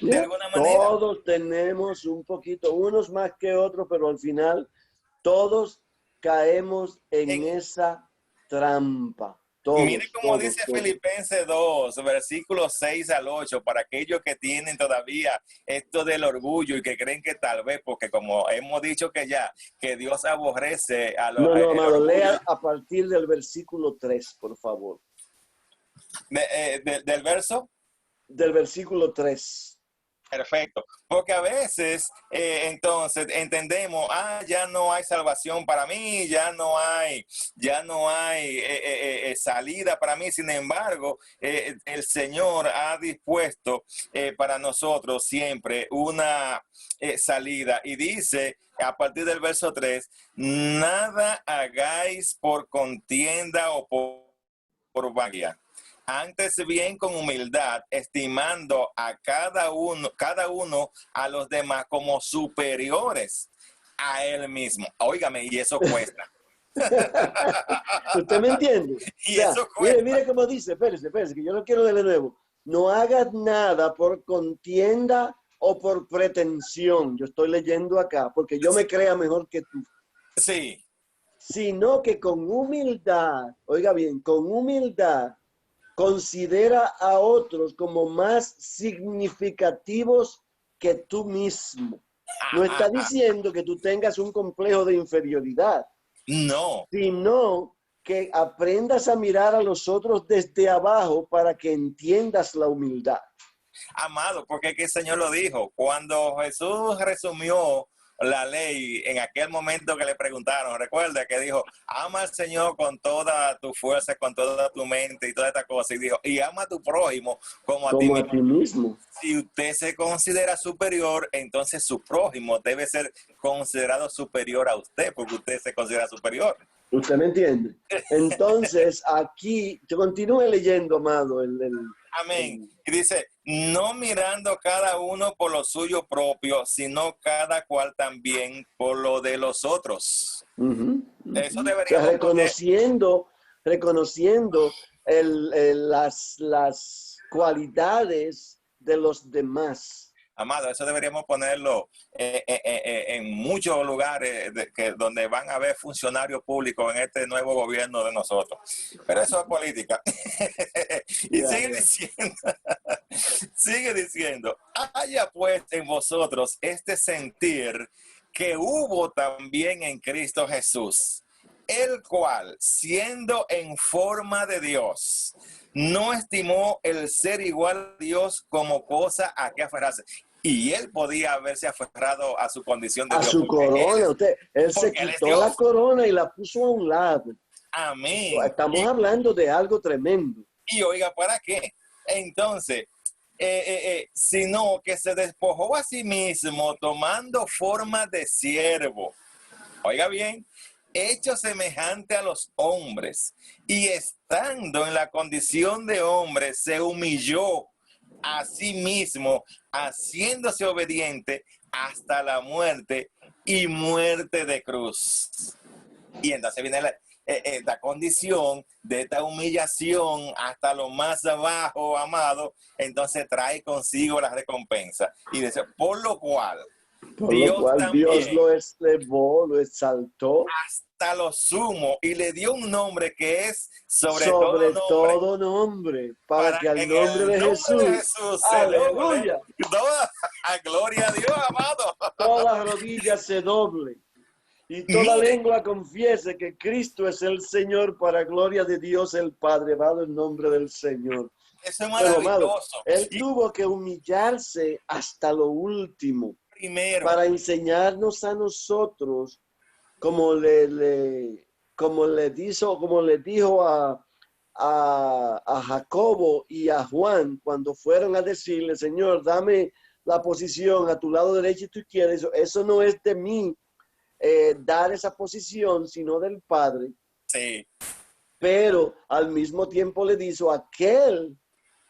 de ¿Ya? alguna manera. Todos tenemos un poquito, unos más que otros, pero al final todos caemos en En, esa trampa. Mire Todos, cómo todos, dice todos. Filipenses 2, versículos 6 al 8, para aquellos que tienen todavía esto del orgullo y que creen que tal vez, porque como hemos dicho que ya, que Dios aborrece No, no, el amado, orgullo lea a partir del versículo 3, por favor. del verso. Del versículo 3. Perfecto, porque a veces entonces entendemos, ya no hay salvación para mí, ya no hay salida para mí. Sin embargo, el Señor ha dispuesto para nosotros siempre una salida y dice a partir del verso 3: nada hagáis por contienda o por vanidad. Antes bien con humildad, estimando a cada uno a los demás como superiores a él mismo. Óigame, y eso cuesta. ¿Usted me entiende? O Y sea, eso mire, cuesta. mire cómo dice, espérese, que yo lo quiero leer de nuevo. No hagas nada por contienda o por pretensión. Yo estoy leyendo acá, porque yo Sí, me crea mejor que tú. sí. Sino que con humildad, oiga bien, con humildad, considera a otros como más significativos que tú mismo. No está diciendo que tú tengas un complejo de inferioridad, No, sino que aprendas a mirar a los otros desde abajo para que entiendas la humildad. amado, porque es que el Señor lo dijo. Cuando Jesús resumió la ley en aquel momento que le preguntaron, recuerda que dijo, ama al Señor con toda tu fuerza, con toda tu mente y toda esta cosa. Y dijo, y ama a tu prójimo como a ti Como a mismo. ti mismo. Si usted se considera superior, entonces su prójimo debe ser considerado superior a usted, porque usted se considera superior. ¿Usted me entiende? Entonces, aquí, yo continúe leyendo, amado, Amén. Y dice, no mirando cada uno por lo suyo propio, sino cada cual también por lo de los otros. Eso O sea, deberíamos poner, reconociendo las cualidades de los demás. amado, eso deberíamos ponerlo en muchos lugares donde van a haber funcionarios públicos en este nuevo gobierno de nosotros. Pero eso es política. Y Ya, ya. sigue diciendo, haya pues en vosotros este sentir que hubo también en Cristo Jesús, el cual, siendo en forma de Dios, no estimó el ser igual a Dios como cosa a que aferrarse. Y él podía haberse aferrado a su condición de A Dios, su porque corona, él se porque él es quitó la Dios. corona y la puso a un lado. Amén. Estamos hablando de algo tremendo. Y oiga, ¿para qué? Entonces, sino que se despojó a sí mismo tomando forma de siervo. Oiga bien, hecho semejante a los hombres, y estando en la condición de hombre, se humilló a sí mismo, haciéndose obediente hasta la muerte y muerte de cruz. Y entonces viene esta condición de esta humillación hasta lo más abajo, amado, entonces trae consigo la recompensa. Y dice, por lo cual, Por lo Dios cual Dios también lo elevó, lo exaltó hasta lo sumo y le dio un nombre que es sobre todo sobre nombre, todo nombre, para para que que al en nombre el de nombre de Jesús, Jesús se doble aleluya, toda gloria a Dios, amado. toda rodilla se doble y toda Mire, lengua confiese que Cristo es el Señor para gloria de Dios el Padre, va el nombre del Señor. eso es Bueno, amado, maravilloso. Él Y tuvo que humillarse hasta lo último primero, para enseñarnos a nosotros como le dijo a Jacobo y a Juan cuando fueron a decirle, Señor, dame la posición a tu lado derecho y tu izquierda, eso no es de mí dar esa posición, sino del Padre. Sí. Pero al mismo tiempo le dice,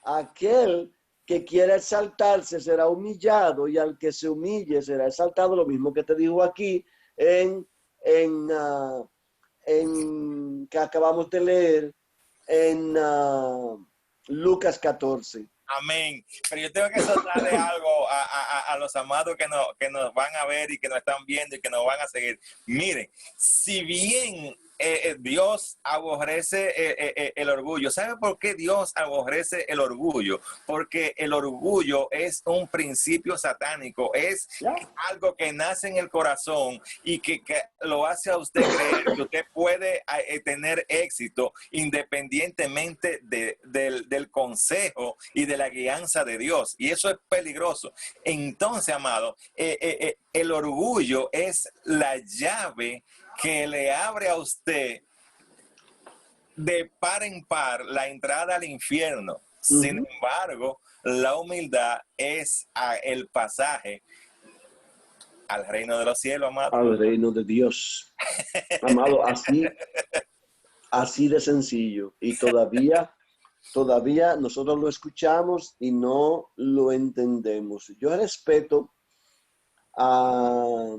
aquel que quiera exaltarse será humillado, y al que se humille será exaltado, lo mismo que te digo aquí en que acabamos de leer en Lucas 14. Amén. Pero yo tengo que soltarle algo a los amados que nos van a ver y que nos están viendo y que nos van a seguir. Miren, si bien Dios aborrece el orgullo, ¿sabe por qué Dios aborrece el orgullo? Porque el orgullo es un principio satánico, es algo que nace en el corazón y que lo hace a usted creer que usted puede tener éxito independientemente del consejo y de la guianza de Dios, y eso es peligroso. Entonces, amado, el orgullo es la llave que le abre a usted de par en par la entrada al infierno. Sin embargo, la humildad es el pasaje al reino de los cielos, amado. Al reino de Dios. Amado, así de sencillo. Y todavía nosotros lo escuchamos y no lo entendemos. Yo respeto a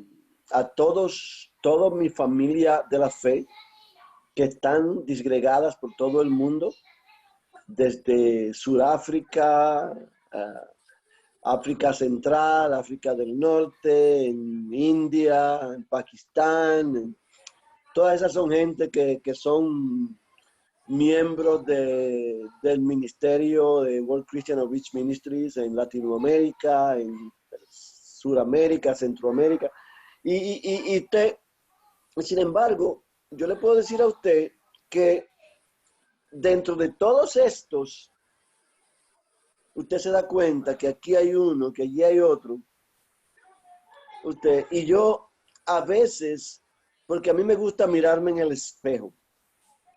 toda mi familia de la fe que están disgregadas por todo el mundo, desde Sudáfrica, África Central, África del Norte, en India, en Pakistán. Todas esas son gente que son miembros del ministerio de World Christian Outreach Ministries en Latinoamérica, en Sudamérica, Centroamérica. Sin embargo, yo le puedo decir a usted que dentro de todos estos, usted se da cuenta que aquí hay uno, que allí hay otro. Y yo a veces, porque a mí me gusta mirarme en el espejo.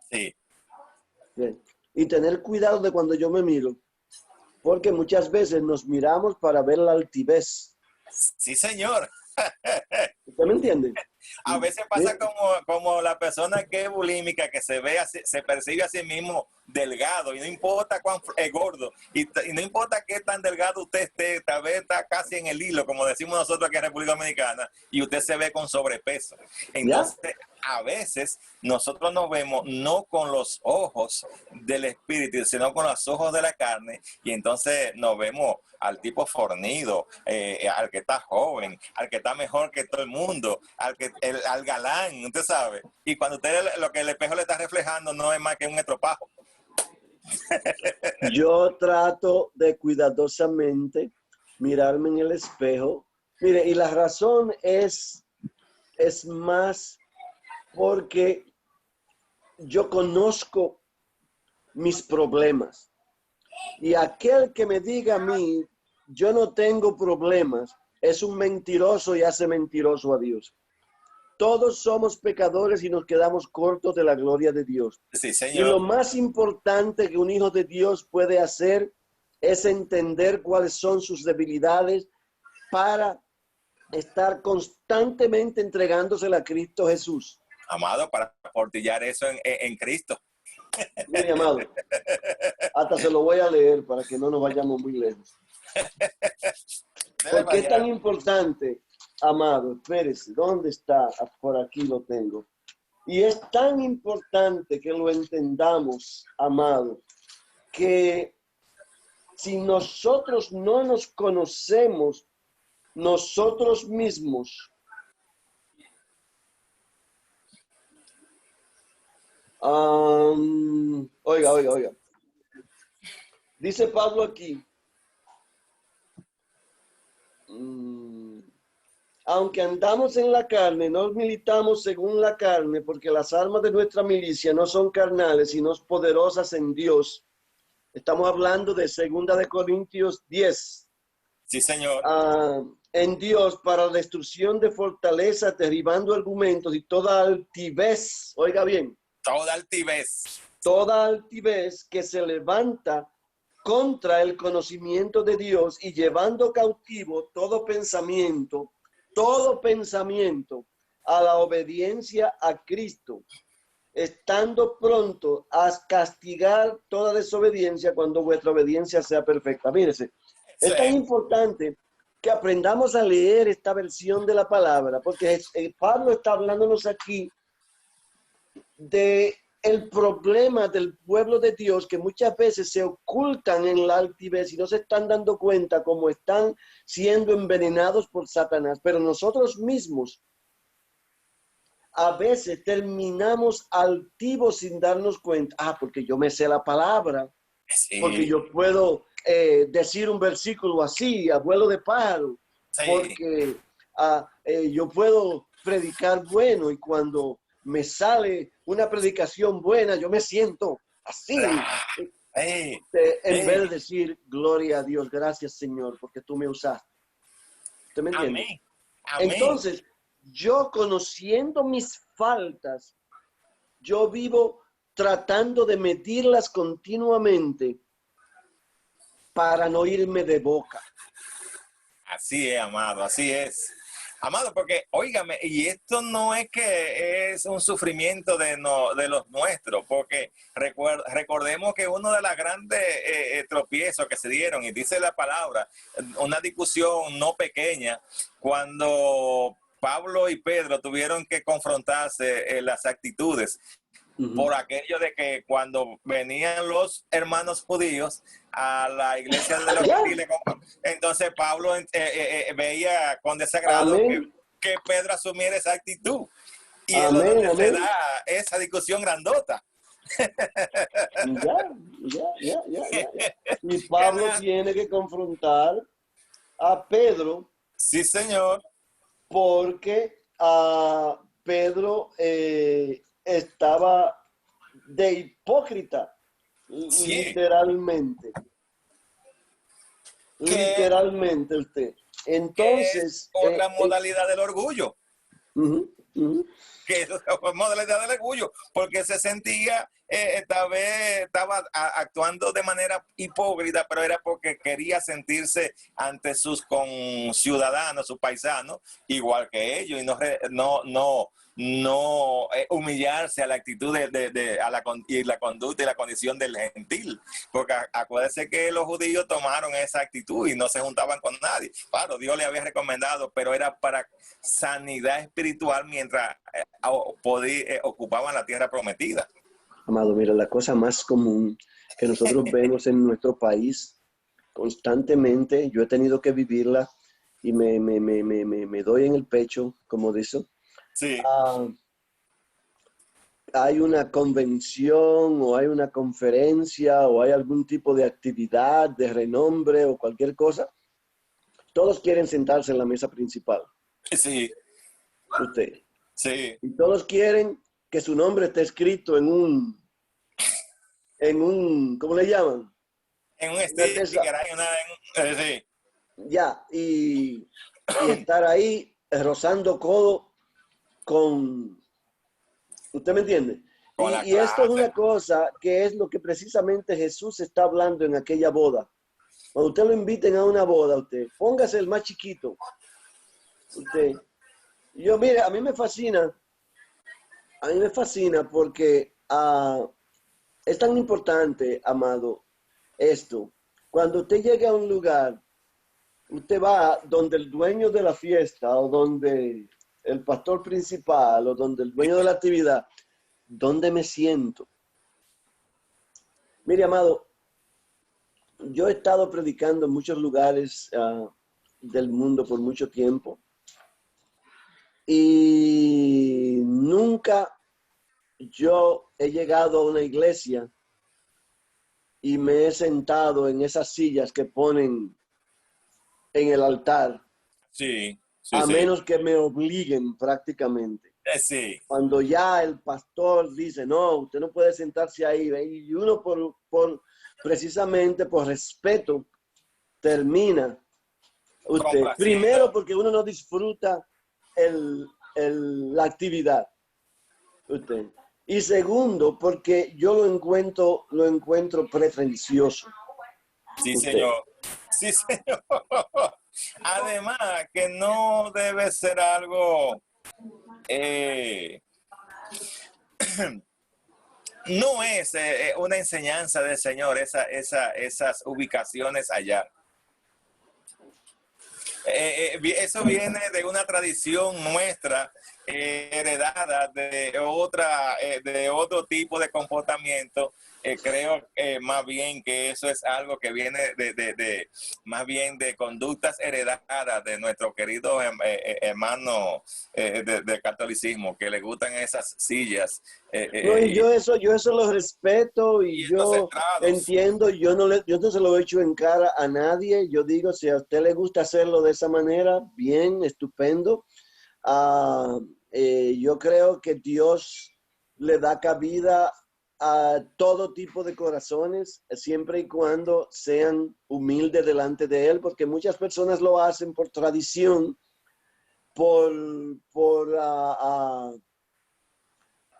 Sí. Y tener cuidado de cuando yo me miro, porque muchas veces nos miramos para ver la altivez. Sí, señor. ¿Usted me entiende? A veces pasa como la persona que es bulímica, que se percibe a sí mismo delgado, y no importa cuán gordo, y no importa qué tan delgado usted esté, tal vez está casi en el hilo, como decimos nosotros aquí en República Dominicana, y usted se ve con sobrepeso. Entonces, a veces nosotros nos vemos no con los ojos del espíritu, sino con los ojos de la carne, y entonces nos vemos al tipo fornido, al que está joven, al que está mejor que todo el mundo, al galán, usted sabe. Y cuando usted lo que el espejo le está reflejando no es más que un estropajo. Yo trato de cuidadosamente mirarme en el espejo. Mire, y la razón es más porque yo conozco mis problemas. Y aquel que me diga a mí, yo no tengo problemas, es un mentiroso y hace mentiroso a Dios. Todos somos pecadores y nos quedamos cortos de la gloria de Dios. Sí, señor. Y lo más importante que un hijo de Dios puede hacer es entender cuáles son sus debilidades para estar constantemente entregándosela a Cristo Jesús. Amado, para portillar eso en Cristo. Mire, amado, hasta se lo voy a leer para que no nos vayamos muy lejos. ¿Por qué es tan importante, amado? Espérese, ¿dónde está? Por aquí lo tengo. Y es tan importante que lo entendamos, amado, que si nosotros no nos conocemos nosotros mismos, oiga. Dice Pablo aquí, aunque andamos en la carne, no militamos según la carne, porque las armas de nuestra milicia no son carnales, sino poderosas en Dios. Estamos hablando de 2 de Corintios 10. Sí, señor. En Dios para la destrucción de fortalezas, derribando argumentos y toda altivez, oiga bien. Toda altivez. Toda altivez que se levanta contra el conocimiento de Dios y llevando cautivo todo pensamiento a la obediencia a Cristo, estando pronto a castigar toda desobediencia cuando vuestra obediencia sea perfecta. Mírese, es tan importante que aprendamos a leer esta versión de la palabra, porque Pablo está hablándonos aquí de el problema del pueblo de Dios, que muchas veces se ocultan en la altivez y no se están dando cuenta cómo están siendo envenenados por Satanás. Pero nosotros mismos a veces terminamos altivos sin darnos cuenta. Porque yo me sé la palabra, porque yo puedo decir un versículo así, abuelo de pájaro, porque yo puedo predicar bueno, y cuando me sale una predicación buena, yo me siento así. En vez de decir, gloria a Dios, gracias Señor, porque tú me usaste. ¿Usted me entiende? Amén. Amén. Entonces, yo conociendo mis faltas, yo vivo tratando de medirlas continuamente para no irme de boca. Así es, amado, así es. Amado, porque, óigame, y esto no es que es un sufrimiento de los nuestros, porque recordemos que uno de las grandes tropiezos que se dieron, y dice la palabra, una discusión no pequeña, cuando Pablo y Pedro tuvieron que confrontarse en las actitudes, por aquello de que cuando venían los hermanos judíos a la iglesia de los gentiles, entonces Pablo veía con desagrado que Pedro asumiera esa actitud. Y es donde se da esa discusión grandota. Y Pablo tiene que confrontar a Pedro. Sí, señor. Porque Pedro estaba de hipócrita, literalmente. Literalmente usted. Entonces. Otra modalidad del orgullo. Que es la modalidad del orgullo, porque se sentía, estaba actuando de manera hipócrita, pero era porque quería sentirse ante sus conciudadanos, sus paisanos, igual que ellos, y no humillarse a la actitud y la conducta y la condición del gentil, porque acuérdense que los judíos tomaron esa actitud y no se juntaban con nadie. Claro, Dios le había recomendado, pero era para sanidad espiritual mientras ocupaban la tierra prometida. Amado, mira, la cosa más común que nosotros vemos en nuestro país constantemente, yo he tenido que vivirla y me doy en el pecho, como dice. Sí. Hay una convención o hay una conferencia o hay algún tipo de actividad de renombre o cualquier cosa. Todos quieren sentarse en la mesa principal. Sí. Usted. Sí. Y todos quieren que su nombre esté escrito en un, ¿cómo le llaman? En un sticker, sí. Ya, y estar ahí rozando codo con, ¿usted me entiende? Y esto es una cosa que es lo que precisamente Jesús está hablando en aquella boda. Cuando usted lo inviten a una boda, usted, póngase el más chiquito. Usted, mire, a mí me fascina porque es tan importante, amado, esto. Cuando usted llega a un lugar, usted va donde el dueño de la fiesta o donde el pastor principal o donde el dueño de la actividad, ¿dónde me siento? Mire, amado, yo he estado predicando en muchos lugares del mundo por mucho tiempo y nunca yo he llegado a una iglesia y me he sentado en esas sillas que ponen en el altar. Sí. A menos que me obliguen prácticamente. Sí. Cuando ya el pastor dice, no, usted no puede sentarse ahí. Y uno precisamente por respeto termina. Primero porque uno no disfruta la actividad. Y segundo porque yo lo encuentro pretencioso. Sí, usted. señor. Sí, señor. Además, que no debe ser algo, eh, no es una enseñanza del Señor, esas ubicaciones allá. Eso viene de una tradición nuestra heredada de otro tipo de comportamiento. Creo más bien que eso es algo que viene más bien de conductas heredadas de nuestro querido hermano del catolicismo, que le gustan esas sillas No, y yo eso lo respeto y y estos yo estrados. entiendo, yo no se lo he hecho en cara a nadie. Yo digo, si a usted le gusta hacerlo de esa manera, bien, estupendo. Ah, yo creo que Dios le da cabida a todo tipo de corazones, siempre y cuando sean humildes delante de Él, porque muchas personas lo hacen por tradición, por, por, ah, ah,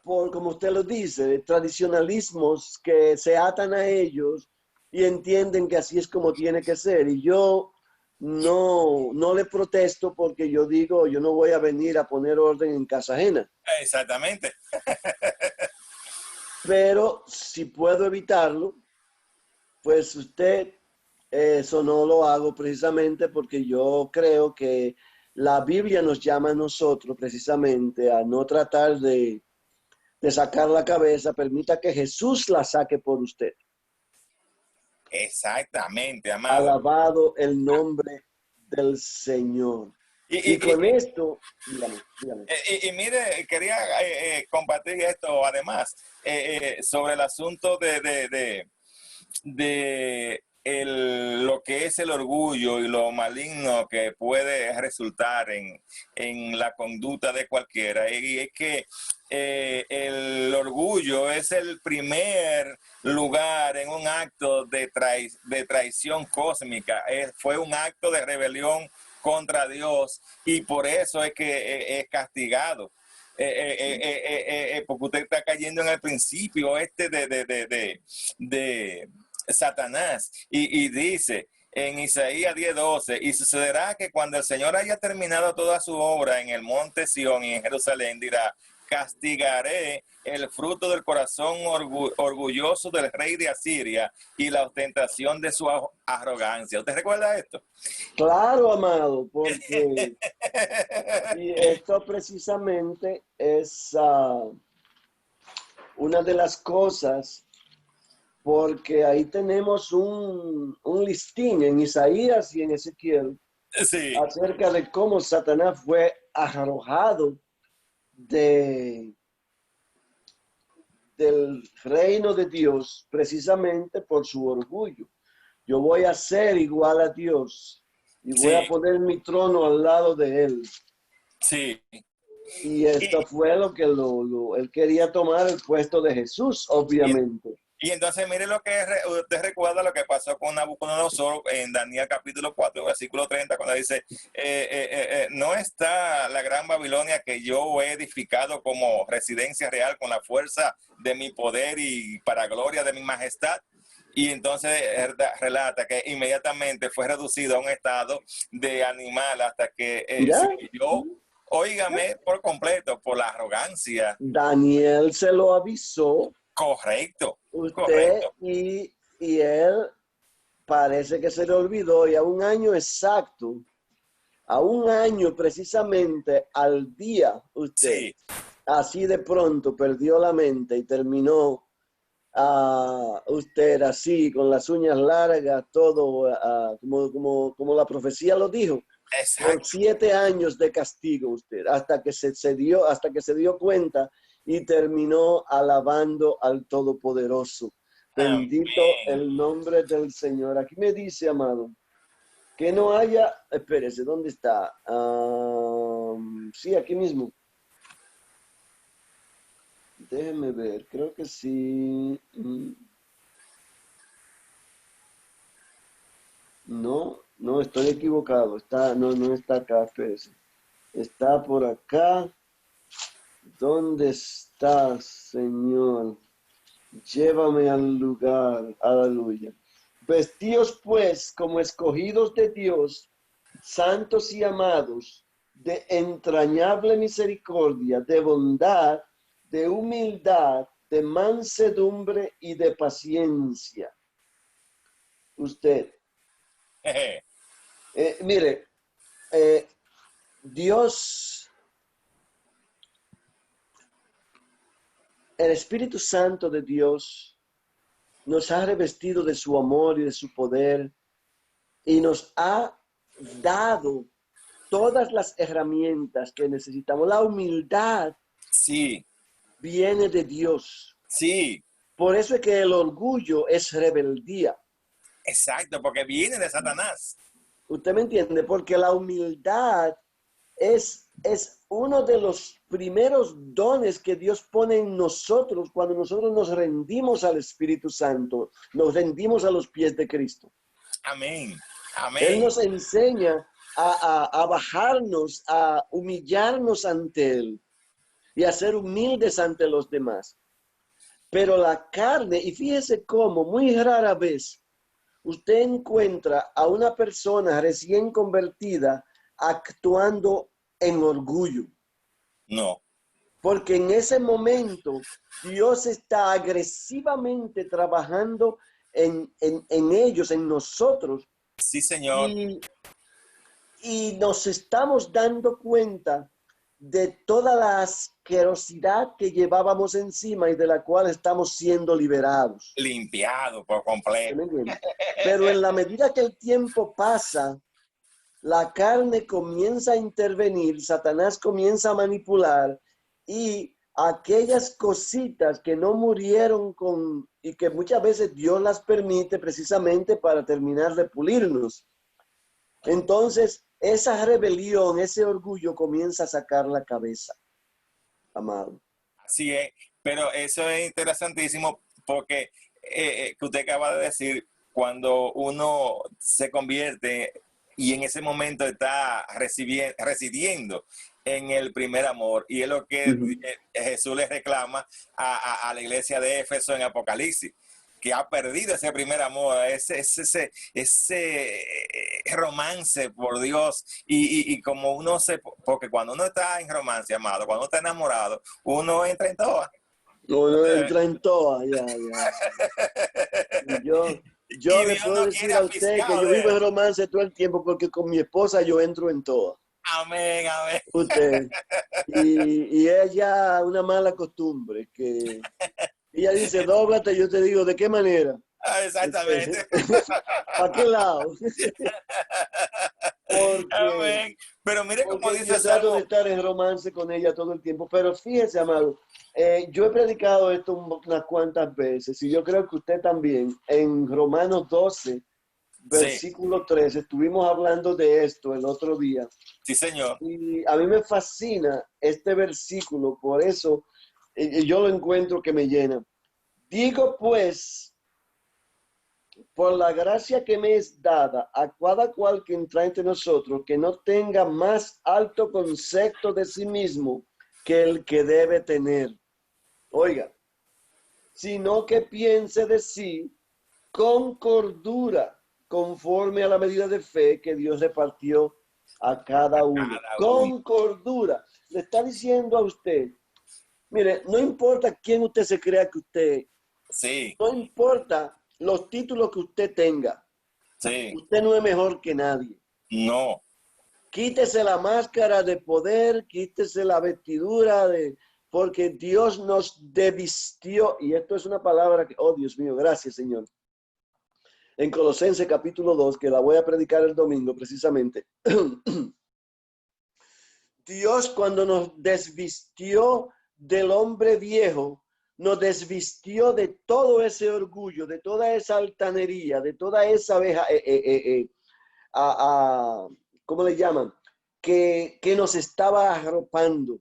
por como usted lo dice, tradicionalismos que se atan a ellos y entienden que así es como tiene que ser. Y yo no le protesto porque yo digo, yo no voy a venir a poner orden en casa ajena. Exactamente. Pero si puedo evitarlo, pues usted, eso no lo hago precisamente porque yo creo que la Biblia nos llama a nosotros precisamente a no tratar de sacar la cabeza, permita que Jesús la saque por usted. Exactamente, amado. Alabado el nombre del Señor. Y, Y y, con y, esto, dígame, dígame. mire, quería compartir esto además sobre el asunto lo que es el orgullo y lo maligno que puede resultar en la conducta de cualquiera. Y es que el orgullo es el primer lugar en un acto de traición cósmica. Fue un acto de rebelión contra Dios y por eso es que es castigado. Porque usted está cayendo en el principio de Satanás y dice en Isaías 10:12, y sucederá que cuando el Señor haya terminado toda su obra en el monte Sión y en Jerusalén, dirá: castigaré el fruto del corazón orgulloso del rey de Asiria y la ostentación de su arrogancia. ¿Usted recuerda esto? Claro, amado, porque y esto precisamente es una de las cosas, porque ahí tenemos un listín en Isaías y en Ezequiel Sí, acerca de cómo Satanás fue arrojado de, del reino de Dios precisamente por su orgullo. Yo voy a ser igual a Dios y voy a sí, poner mi trono al lado de él. sí. Y esto fue lo que él quería tomar el puesto de Jesús, Y, obviamente. y entonces mire lo que usted recuerda lo que pasó con Nabucodonosor en Daniel capítulo 4, versículo 30, cuando dice, no está la gran Babilonia que yo he edificado como residencia real con la fuerza de mi poder y para gloria de mi majestad. Y entonces relata que inmediatamente fue reducido a un estado de animal hasta que Ya, se yo, óigame, por completo, por la arrogancia. Daniel se lo avisó, Correcto, usted, correcto. y él parece que se le olvidó, y a un año exacto, a un año precisamente al día, usted, Sí, así de pronto perdió la mente y terminó usted así, con las uñas largas, todo como la profecía lo dijo, por exacto. 7 años de castigo usted, hasta que se dio cuenta y terminó alabando al Todopoderoso. Bendito Amén. el nombre del Señor. Aquí me dice, amado, que no haya, espérese, ¿dónde está? Sí, aquí mismo. Déjeme ver, creo que sí. No, no, estoy equivocado. No está acá, espérese. Está por acá. ¿Dónde estás, Señor? Llévame al lugar. Aleluya. Vestíos pues como escogidos de Dios, santos y amados, de entrañable misericordia, de bondad, de humildad, de mansedumbre y de paciencia. Usted, mire, Dios, el Espíritu Santo de Dios, nos ha revestido de su amor y de su poder y nos ha dado todas las herramientas que necesitamos. La humildad Sí, viene de Dios. sí, Por eso es que el orgullo es rebeldía. exacto, porque viene de Satanás. ¿Usted me entiende? Porque la humildad es uno de los primeros dones que Dios pone en nosotros cuando nosotros nos rendimos al Espíritu Santo, nos rendimos a los pies de Cristo. Amén, Él amén. nos enseña a bajarnos, a humillarnos ante Él y a ser humildes ante los demás. Pero la carne, y fíjese cómo, muy rara vez, usted encuentra a una persona recién convertida actuando en orgullo. No, Porque en ese momento Dios está agresivamente trabajando en ellos, en nosotros, sí, Señor. y nos estamos dando cuenta de toda la asquerosidad que llevábamos encima y de la cual estamos siendo liberados. Limpiado por completo. ¿Me entiendes? Pero en la medida que el tiempo pasa, la carne comienza a intervenir, Satanás comienza a manipular y aquellas cositas que no murieron y que muchas veces Dios las permite precisamente para terminar de pulirnos. Entonces, esa rebelión, ese orgullo comienza a sacar la cabeza, amado. Así es, pero eso es interesantísimo porque que usted acaba de decir, cuando uno se convierte y en ese momento está residiendo en el primer amor, y es lo que Jesús le reclama a la iglesia de Éfeso en Apocalipsis, que ha perdido ese primer amor, ese romance por Dios, y como uno porque cuando uno está en romance, amado, cuando uno está enamorado, uno entra en todas. Uno entra en todas, ya. Yo Y le Dios puedo no quiere decir a usted que apiscado yo de vivo él. en romance todo el tiempo porque con mi esposa yo entro en todas. Amén, amén. Usted. Y es ya una mala costumbre que ella dice, dóblate, yo te digo, ¿de qué manera? Exactamente. ¿Para qué lado? porque, Amén. Pero mire cómo porque dice yo trato de Salmo. estar en romance con ella todo el tiempo. Pero fíjese, amado, yo he predicado esto unas cuantas veces y yo creo que usted también. En Romanos 12, Sí, versículo 3, estuvimos hablando de esto el otro día. sí, Señor. Y a mí me fascina este versículo, por eso yo lo encuentro que me llena. Digo pues, por la gracia que me es dada a cada cual que entra entre nosotros, que no tenga más alto concepto de sí mismo que el que debe tener. Oiga, sino que piense de sí con cordura, conforme a la medida de fe que Dios repartió a cada uno. Cada uno. Con cordura. Le está diciendo a usted, mire, no importa quién usted se crea que usted, Sí, no importa los títulos que usted tenga, sí. usted no es mejor que nadie. No. Quítese la máscara de poder, quítese la vestidura porque Dios nos desvistió, y esto es una palabra que, oh Dios mío, gracias Señor. En Colosenses capítulo 2, que la voy a predicar el domingo precisamente. Dios cuando nos desvistió del hombre viejo, nos desvistió de todo ese orgullo, de toda esa altanería, de toda esa ¿cómo le llaman? Que nos estaba arropando.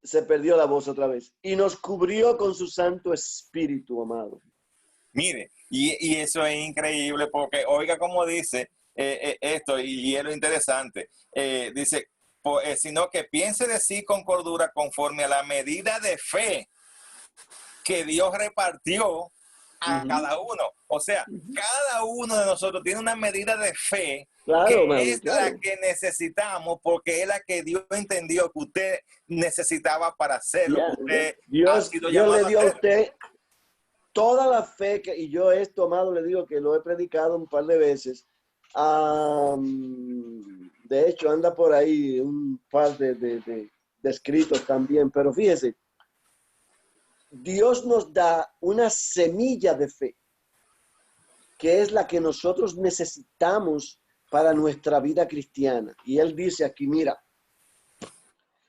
Se perdió la voz otra vez. Y nos cubrió con su Santo Espíritu, amado. Mire, y eso es increíble porque oiga cómo dice esto, y es lo interesante. Dice, sino que piense de sí con cordura conforme a la medida de fe que Dios repartió a cada uno. O sea, cada uno de nosotros tiene una medida de fe Claro, que hermano, es claro. la que necesitamos, porque es la que Dios entendió que usted necesitaba para hacer lo que usted ha sido Dios le llamado a dio a hacer. usted toda la fe y yo esto, amado, le digo que lo he predicado un par de veces. De hecho, anda por ahí un par de escritos también, pero fíjese, Dios nos da una semilla de fe, que es la que nosotros necesitamos para nuestra vida cristiana. Y Él dice aquí, mira,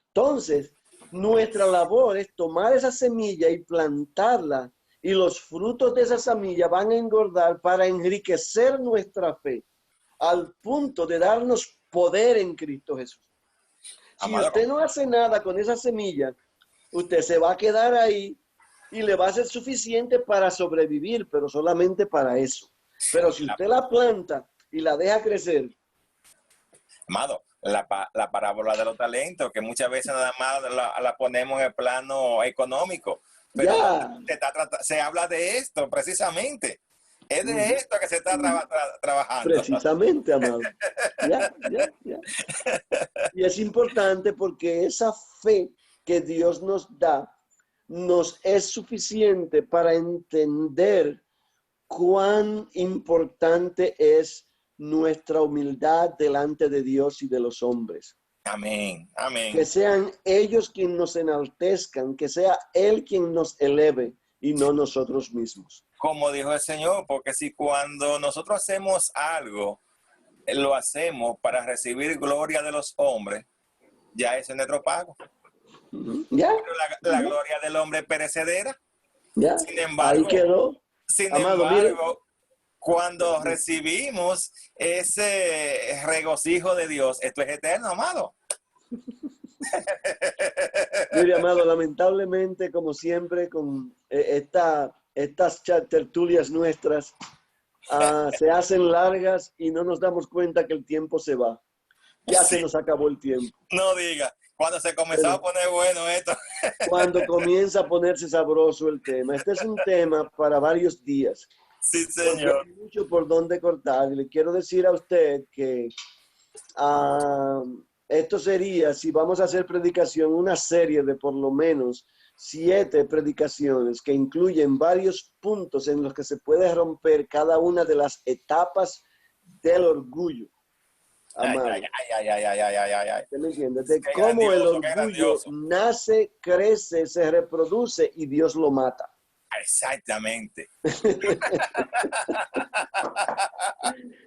entonces, nuestra labor es tomar esa semilla y plantarla, y los frutos de esa semilla van a engordar para enriquecer nuestra fe, al punto de darnos poder en Cristo Jesús. Si Amado, usted no hace nada con esa semilla, usted se va a quedar ahí y le va a ser suficiente para sobrevivir, pero solamente para eso. Pero si usted la planta y la deja crecer, amado, la parábola de los talentos, que muchas veces nada más la ponemos en el plano económico, pero ya, se habla de esto precisamente. Es de esto que se está trabajando. precisamente, amado. Ya. Y es importante porque esa fe que Dios nos da nos es suficiente para entender cuán importante es nuestra humildad delante de Dios y de los hombres. Amén, amén. Que sean ellos quienes nos enaltezcan, que sea Él quien nos eleve y no nosotros mismos. Como dijo el Señor, porque si cuando nosotros hacemos algo, lo hacemos para recibir gloria de los hombres, ya ese es nuestro pago. ¿Ya? Pero la gloria del hombre es perecedera. ¿Ya? Sin embargo, Ahí quedó. sin Amado, embargo, cuando recibimos ese regocijo de Dios, esto es eterno, amado. Mire, amado, lamentablemente, como siempre, con estas tertulias nuestras se hacen largas y no nos damos cuenta que el tiempo se va. Ya Sí. se nos acabó el tiempo. No diga, cuando se comenzó a poner bueno esto. Cuando comienza a ponerse sabroso el tema. Este es un tema para varios días. Sí, Porque señor. hay mucho por donde cortar. Y le quiero decir a usted que esto sería, si vamos a hacer predicación, una serie de por lo menos 7 predicaciones que incluyen varios puntos en los que se puede romper cada una de las etapas del orgullo. Amado. ¿Usted me entiende? De cómo el orgullo nace, crece, se reproduce y Dios lo mata. Exactamente.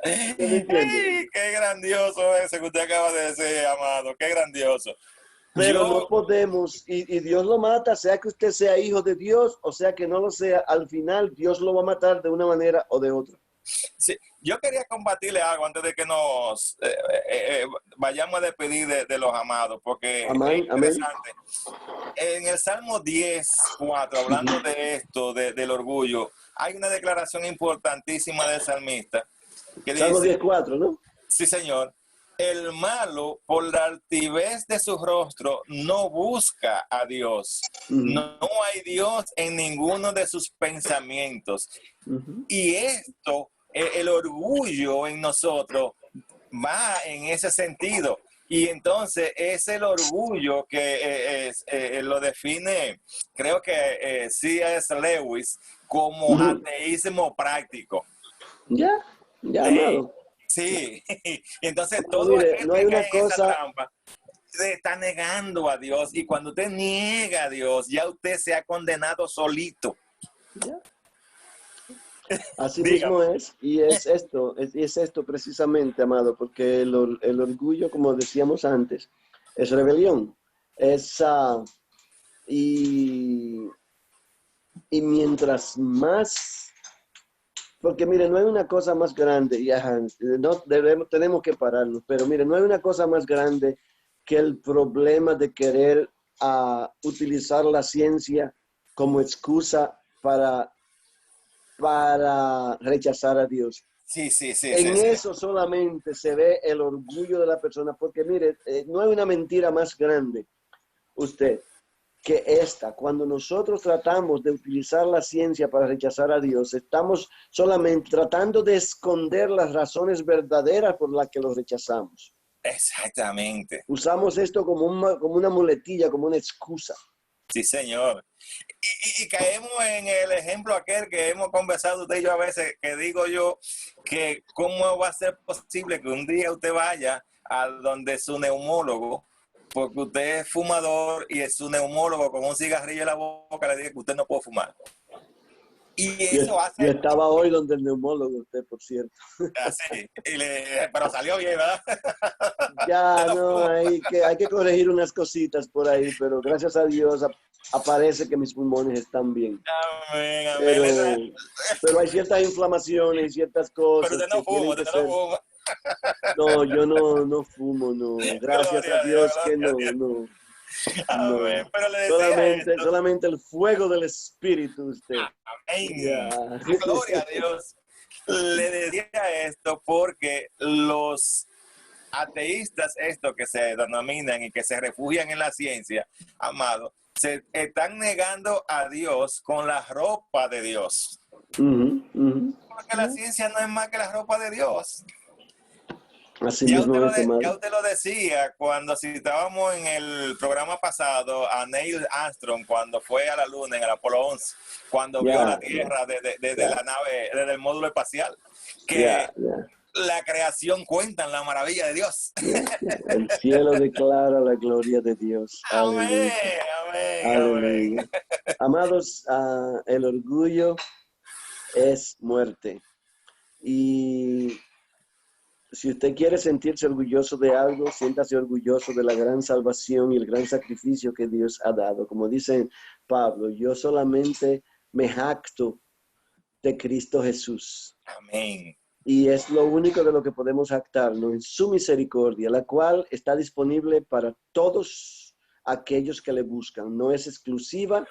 Qué grandioso ese que usted acaba de decir, amado. Qué grandioso. Pero no podemos, y Dios lo mata, sea que usted sea hijo de Dios o sea que no lo sea, al final Dios lo va a matar de una manera o de otra. Sí, yo quería compartirle algo antes de que nos vayamos a despedir de los amados, porque Amén, es interesante. En el Salmo 10:4, hablando de esto, del orgullo, hay una declaración importantísima del salmista que dice, Salmo 10:4, ¿no? Sí, señor. El malo, por la altivez de su rostro, no busca a Dios. No hay Dios en ninguno de sus pensamientos. Y esto, el orgullo en nosotros, va en ese sentido. Y entonces es el orgullo que lo define, creo que C.S. Lewis, como ateísmo práctico. Ya, amado. Sí, entonces No, todo mire, aquel no hay que cae una en esa cosa, trampa se está negando a Dios, y cuando usted niega a Dios, ya usted se ha condenado solito. ¿ya? Así mismo es, y es esto precisamente, amado, porque el orgullo, como decíamos antes, es rebelión, y mientras más, porque mire, no hay una cosa más grande, tenemos que pararnos, pero mire, no hay una cosa más grande que el problema de querer utilizar la ciencia como excusa para rechazar a Dios. Sí. Eso solamente se ve el orgullo de la persona, porque mire, no hay una mentira más grande, usted, que esta. Cuando nosotros tratamos de utilizar la ciencia para rechazar a Dios, estamos solamente tratando de esconder las razones verdaderas por las que los rechazamos. Exactamente. Usamos esto como una muletilla, como una excusa. Sí, señor. Y caemos en el ejemplo aquel que hemos conversado usted y yo a veces, que digo yo, que cómo va a ser posible que un día usted vaya a donde su neumólogo, porque usted es fumador y es su neumólogo con un cigarrillo en la boca, le diga que usted no puede fumar. Y eso Yo hace estaba hoy donde el neumólogo, usted, por cierto. así, pero salió bien, ¿verdad? Usted Ya, no no, fuma. hay que corregir unas cositas por ahí, pero gracias a Dios aparece que mis pulmones están bien. Amén, amén. Pero hay ciertas inflamaciones y ciertas Pero cosas usted que no fuma, tienen que usted no ser. fuma. No, yo no fumo, no. Gracias a Gloria a Dios, Dios que gloria a no, Dios. no, Amén. no. Pero le decía esto. Solamente el fuego del Espíritu, usted. Amén. Ya. Gloria a Dios. Le decía esto porque los ateístas, esto que se denominan y que se refugian en la ciencia, amado, se están negando a Dios con la ropa de Dios. Ujú, ujú. Porque la ciencia no es más que la ropa de Dios. Así mismo es, Ya amado. usted lo decía cuando citábamos en el programa pasado a Neil Armstrong cuando fue a la Luna en el Apolo 11, cuando vio la Ya, Tierra desde ya, la nave, desde el módulo espacial, ya, que ya, la creación cuenta en la maravilla de Dios. ya. El cielo declara la gloria de Dios. Aleluya. Amén, amén, amén. Aleluya. Amados, el orgullo es muerte. Y si usted quiere sentirse orgulloso de algo, siéntase orgulloso de la gran salvación y el gran sacrificio que Dios ha dado. Como dice Pablo, yo solamente me jacto de Cristo Jesús. Amén. Y es lo único de lo que podemos jactarnos en su misericordia, la cual está disponible para todos aquellos que le buscan. No es exclusiva,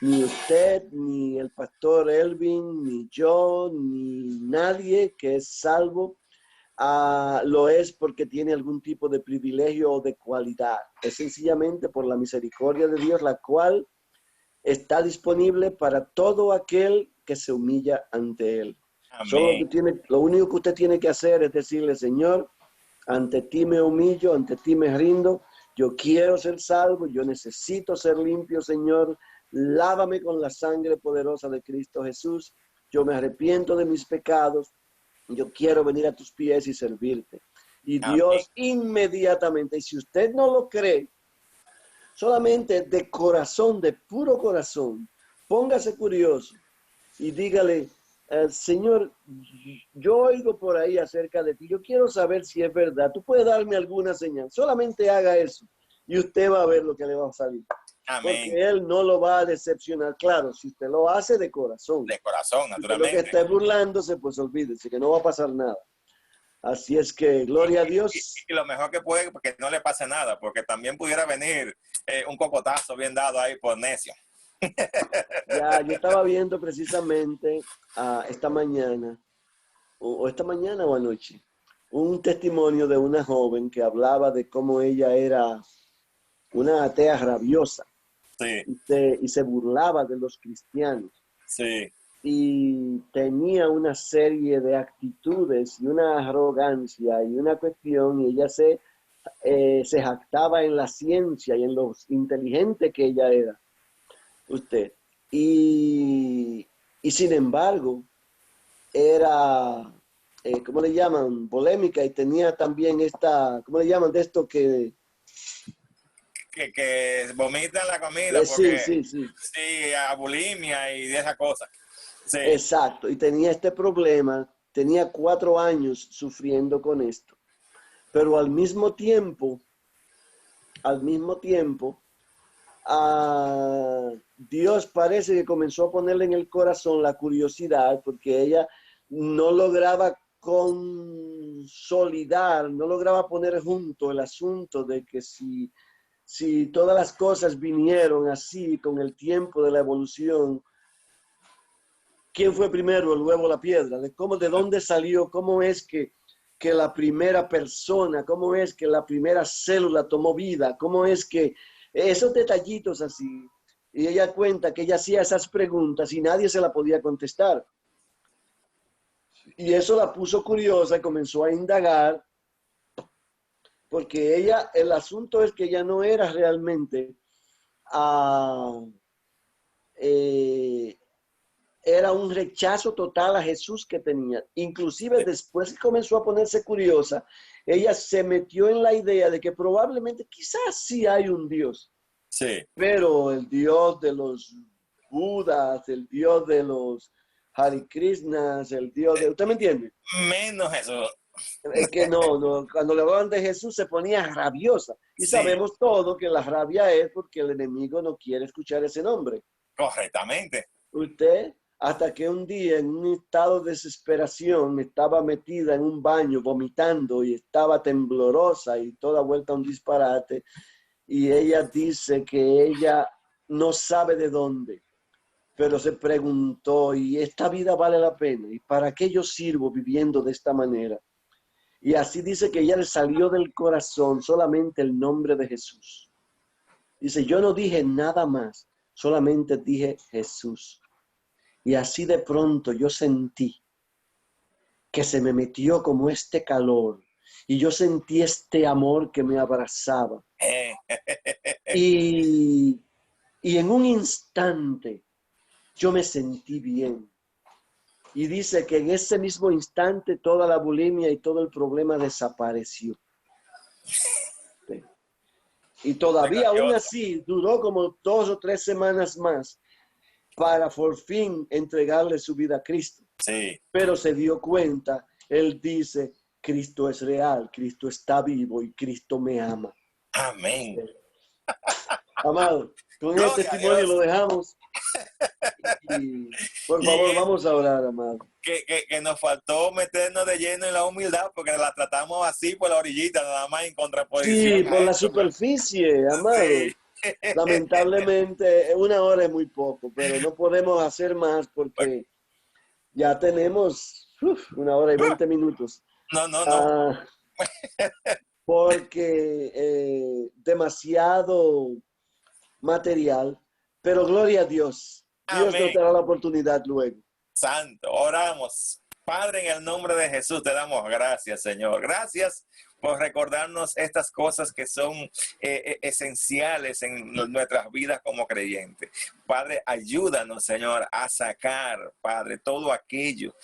ni usted, ni el pastor Elvin, ni yo, ni nadie que es salvo. Lo es porque tiene algún tipo de privilegio o de cualidad. Es sencillamente por la misericordia de Dios, la cual está disponible para todo aquel que se humilla ante Él. Amén. Lo único que usted tiene que hacer es decirle, Señor, ante ti me humillo, ante ti me rindo, yo quiero ser salvo, yo necesito ser limpio, Señor, lávame con la sangre poderosa de Cristo Jesús, yo me arrepiento de mis pecados, yo quiero venir a tus pies y servirte. Y Amén. Dios inmediatamente, y si usted no lo cree, solamente de corazón, de puro corazón, póngase curioso y dígale, Señor, yo oigo por ahí acerca de ti, yo quiero saber si es verdad, tú puedes darme alguna señal, solamente haga eso y usted va a ver lo que le va a salir. Porque Amén. Él no lo va a decepcionar, claro, si usted lo hace de corazón. De corazón, Si usted lo que naturalmente. está burlándose, pues olvídese que no va a pasar nada. Así es que, gloria a Dios. Y lo mejor que puede, porque no le pase nada, porque también pudiera venir un cocotazo bien dado ahí por necio. Ya, yo estaba viendo precisamente esta mañana, o esta mañana o anoche, un testimonio de una joven que hablaba de cómo ella era una atea rabiosa Sí, y se burlaba de los cristianos sí. y tenía una serie de actitudes y una arrogancia y una cuestión y ella se jactaba en la ciencia y en lo inteligente que ella era, usted. Y sin embargo, era, ¿cómo le llaman? Polémica y tenía también ¿cómo le llaman? De esto que... Que vomitan la comida sí, porque sí, sí, sí, a bulimia y de esas cosas. Sí, exacto. Y tenía este problema, tenía 4 años sufriendo con esto. Pero al mismo tiempo, Dios parece que comenzó a ponerle en el corazón la curiosidad porque ella no lograba consolidar, no lograba poner junto el asunto de que si todas las cosas vinieron así con el tiempo de la evolución, ¿quién fue primero, el huevo o la piedra? De dónde salió, cómo es que la primera persona, cómo es que la primera célula tomó vida, cómo es que Esos detallitos así. Y ella cuenta que ella hacía esas preguntas y nadie se la podía contestar. Y eso la puso curiosa y comenzó a indagar, porque ella, el asunto es que ella no era realmente, eh, era un rechazo total a Jesús que tenía. Inclusive después que comenzó a ponerse curiosa, ella se metió en la idea de que probablemente quizás sí hay un Dios, Sí. pero el Dios de los Budas, el Dios de los Hare Krishnas, el Dios de... ¿Usted me entiende? Menos eso. Es que no, cuando le hablaban de Jesús se ponía rabiosa. Y Sí, sabemos todo que la rabia es porque el enemigo no quiere escuchar ese nombre. correctamente. Usted, hasta que un día en un estado de desesperación estaba metida en un baño vomitando y estaba temblorosa y toda vuelta a un disparate. Y ella dice que ella no sabe de dónde, pero se preguntó, ¿y esta vida vale la pena? ¿Y para qué yo sirvo viviendo de esta manera? Y así dice que ella le salió del corazón solamente el nombre de Jesús. Dice, yo no dije nada más, solamente dije Jesús. Y así de pronto yo sentí que se me metió como este calor. Y yo sentí este amor que me abrazaba. Eh, Y, y en un instante yo me sentí bien. Y dice que en ese mismo instante toda la bulimia y todo el problema desapareció. Sí. Y todavía aún Maravilloso. así duró como 2 o 3 semanas más para por fin entregarle su vida a Cristo. Sí. Pero se dio cuenta, él dice, Cristo es real, Cristo está vivo y Cristo me ama. Amén. Amado, con ese Gloria a testimonio lo Dios. dejamos y por Y favor vamos a orar, amado. que nos faltó meternos de lleno en la humildad porque la tratamos así por la orillita, nada más en Sí, contraposición por a la esto. superficie, amado. Sí. Lamentablemente 1 hora es muy poco, pero no podemos hacer más porque ya tenemos 1 hora y 20 minutos. No, no, no. Ah, porque demasiado material, pero gloria a Dios. Dios nos Amén. dará la oportunidad luego. Santo, oramos. Padre, en el nombre de Jesús te damos gracias, Señor. Gracias por recordarnos estas cosas que son esenciales en nuestras vidas como creyentes. Padre, ayúdanos, Señor, a sacar, Padre, todo aquello,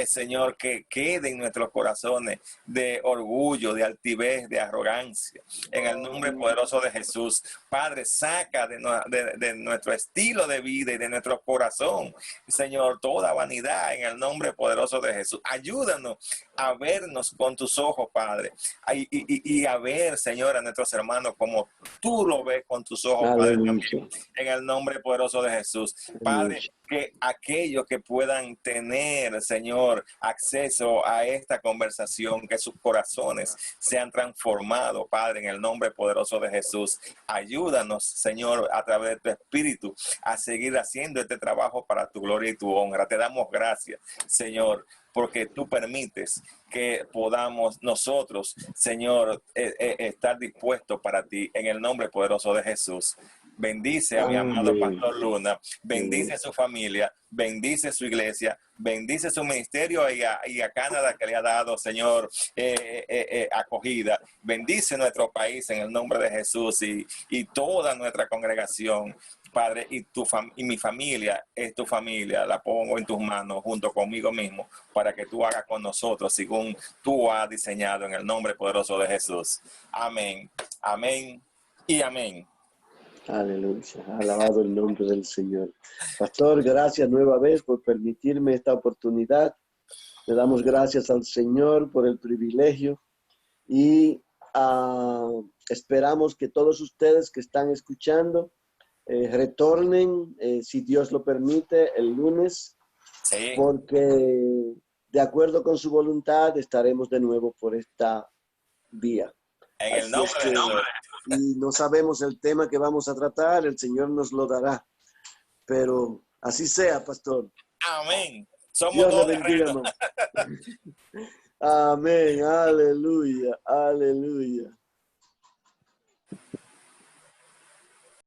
Señor, que quede en nuestros corazones de orgullo, de altivez, de arrogancia. En el nombre poderoso de Jesús, Padre, saca de nuestro estilo de vida y de nuestro corazón, Señor, toda vanidad en el nombre poderoso de Jesús. Ayúdanos a vernos con tus ojos, Padre, y a ver, Señor, a nuestros hermanos como tú lo ves con tus ojos, Padre, Aleluya. también, en el nombre poderoso de Jesús. Padre, Aleluya. que aquellos que puedan tener, Señor, acceso a esta conversación, que sus corazones sean transformados, Padre, en el nombre poderoso de Jesús. Ayúdanos, Señor, a través de tu Espíritu, a seguir haciendo este trabajo para tu gloria y tu honra. Te damos gracias, Señor, porque tú permites que podamos nosotros, Señor, estar dispuestos para ti en el nombre poderoso de Jesús. Bendice a mi amado Amén. Pastor Luna, bendice Amén. a su familia, bendice su iglesia, bendice su ministerio y a Canadá que le ha dado, Señor, acogida. Bendice nuestro país en el nombre de Jesús y toda nuestra congregación. Padre, y mi familia es tu familia, la pongo en tus manos junto conmigo mismo para que tú hagas con nosotros según tú has diseñado en el nombre poderoso de Jesús. Amén, amén y amén. Aleluya. Alabado el nombre del Señor. Pastor, gracias nueva vez por permitirme esta oportunidad. Le damos gracias al Señor por el privilegio y esperamos que todos ustedes que están escuchando retornen, si Dios lo permite, el lunes, Sí. porque de acuerdo con su voluntad estaremos de nuevo por esta vía. En el nombre de Jesús. Y no sabemos el tema que vamos a tratar, el Señor nos lo dará, pero así sea, pastor. Amén. Somos Dios le dos bendiga, guerreros. hermano. Amén, aleluya, aleluya.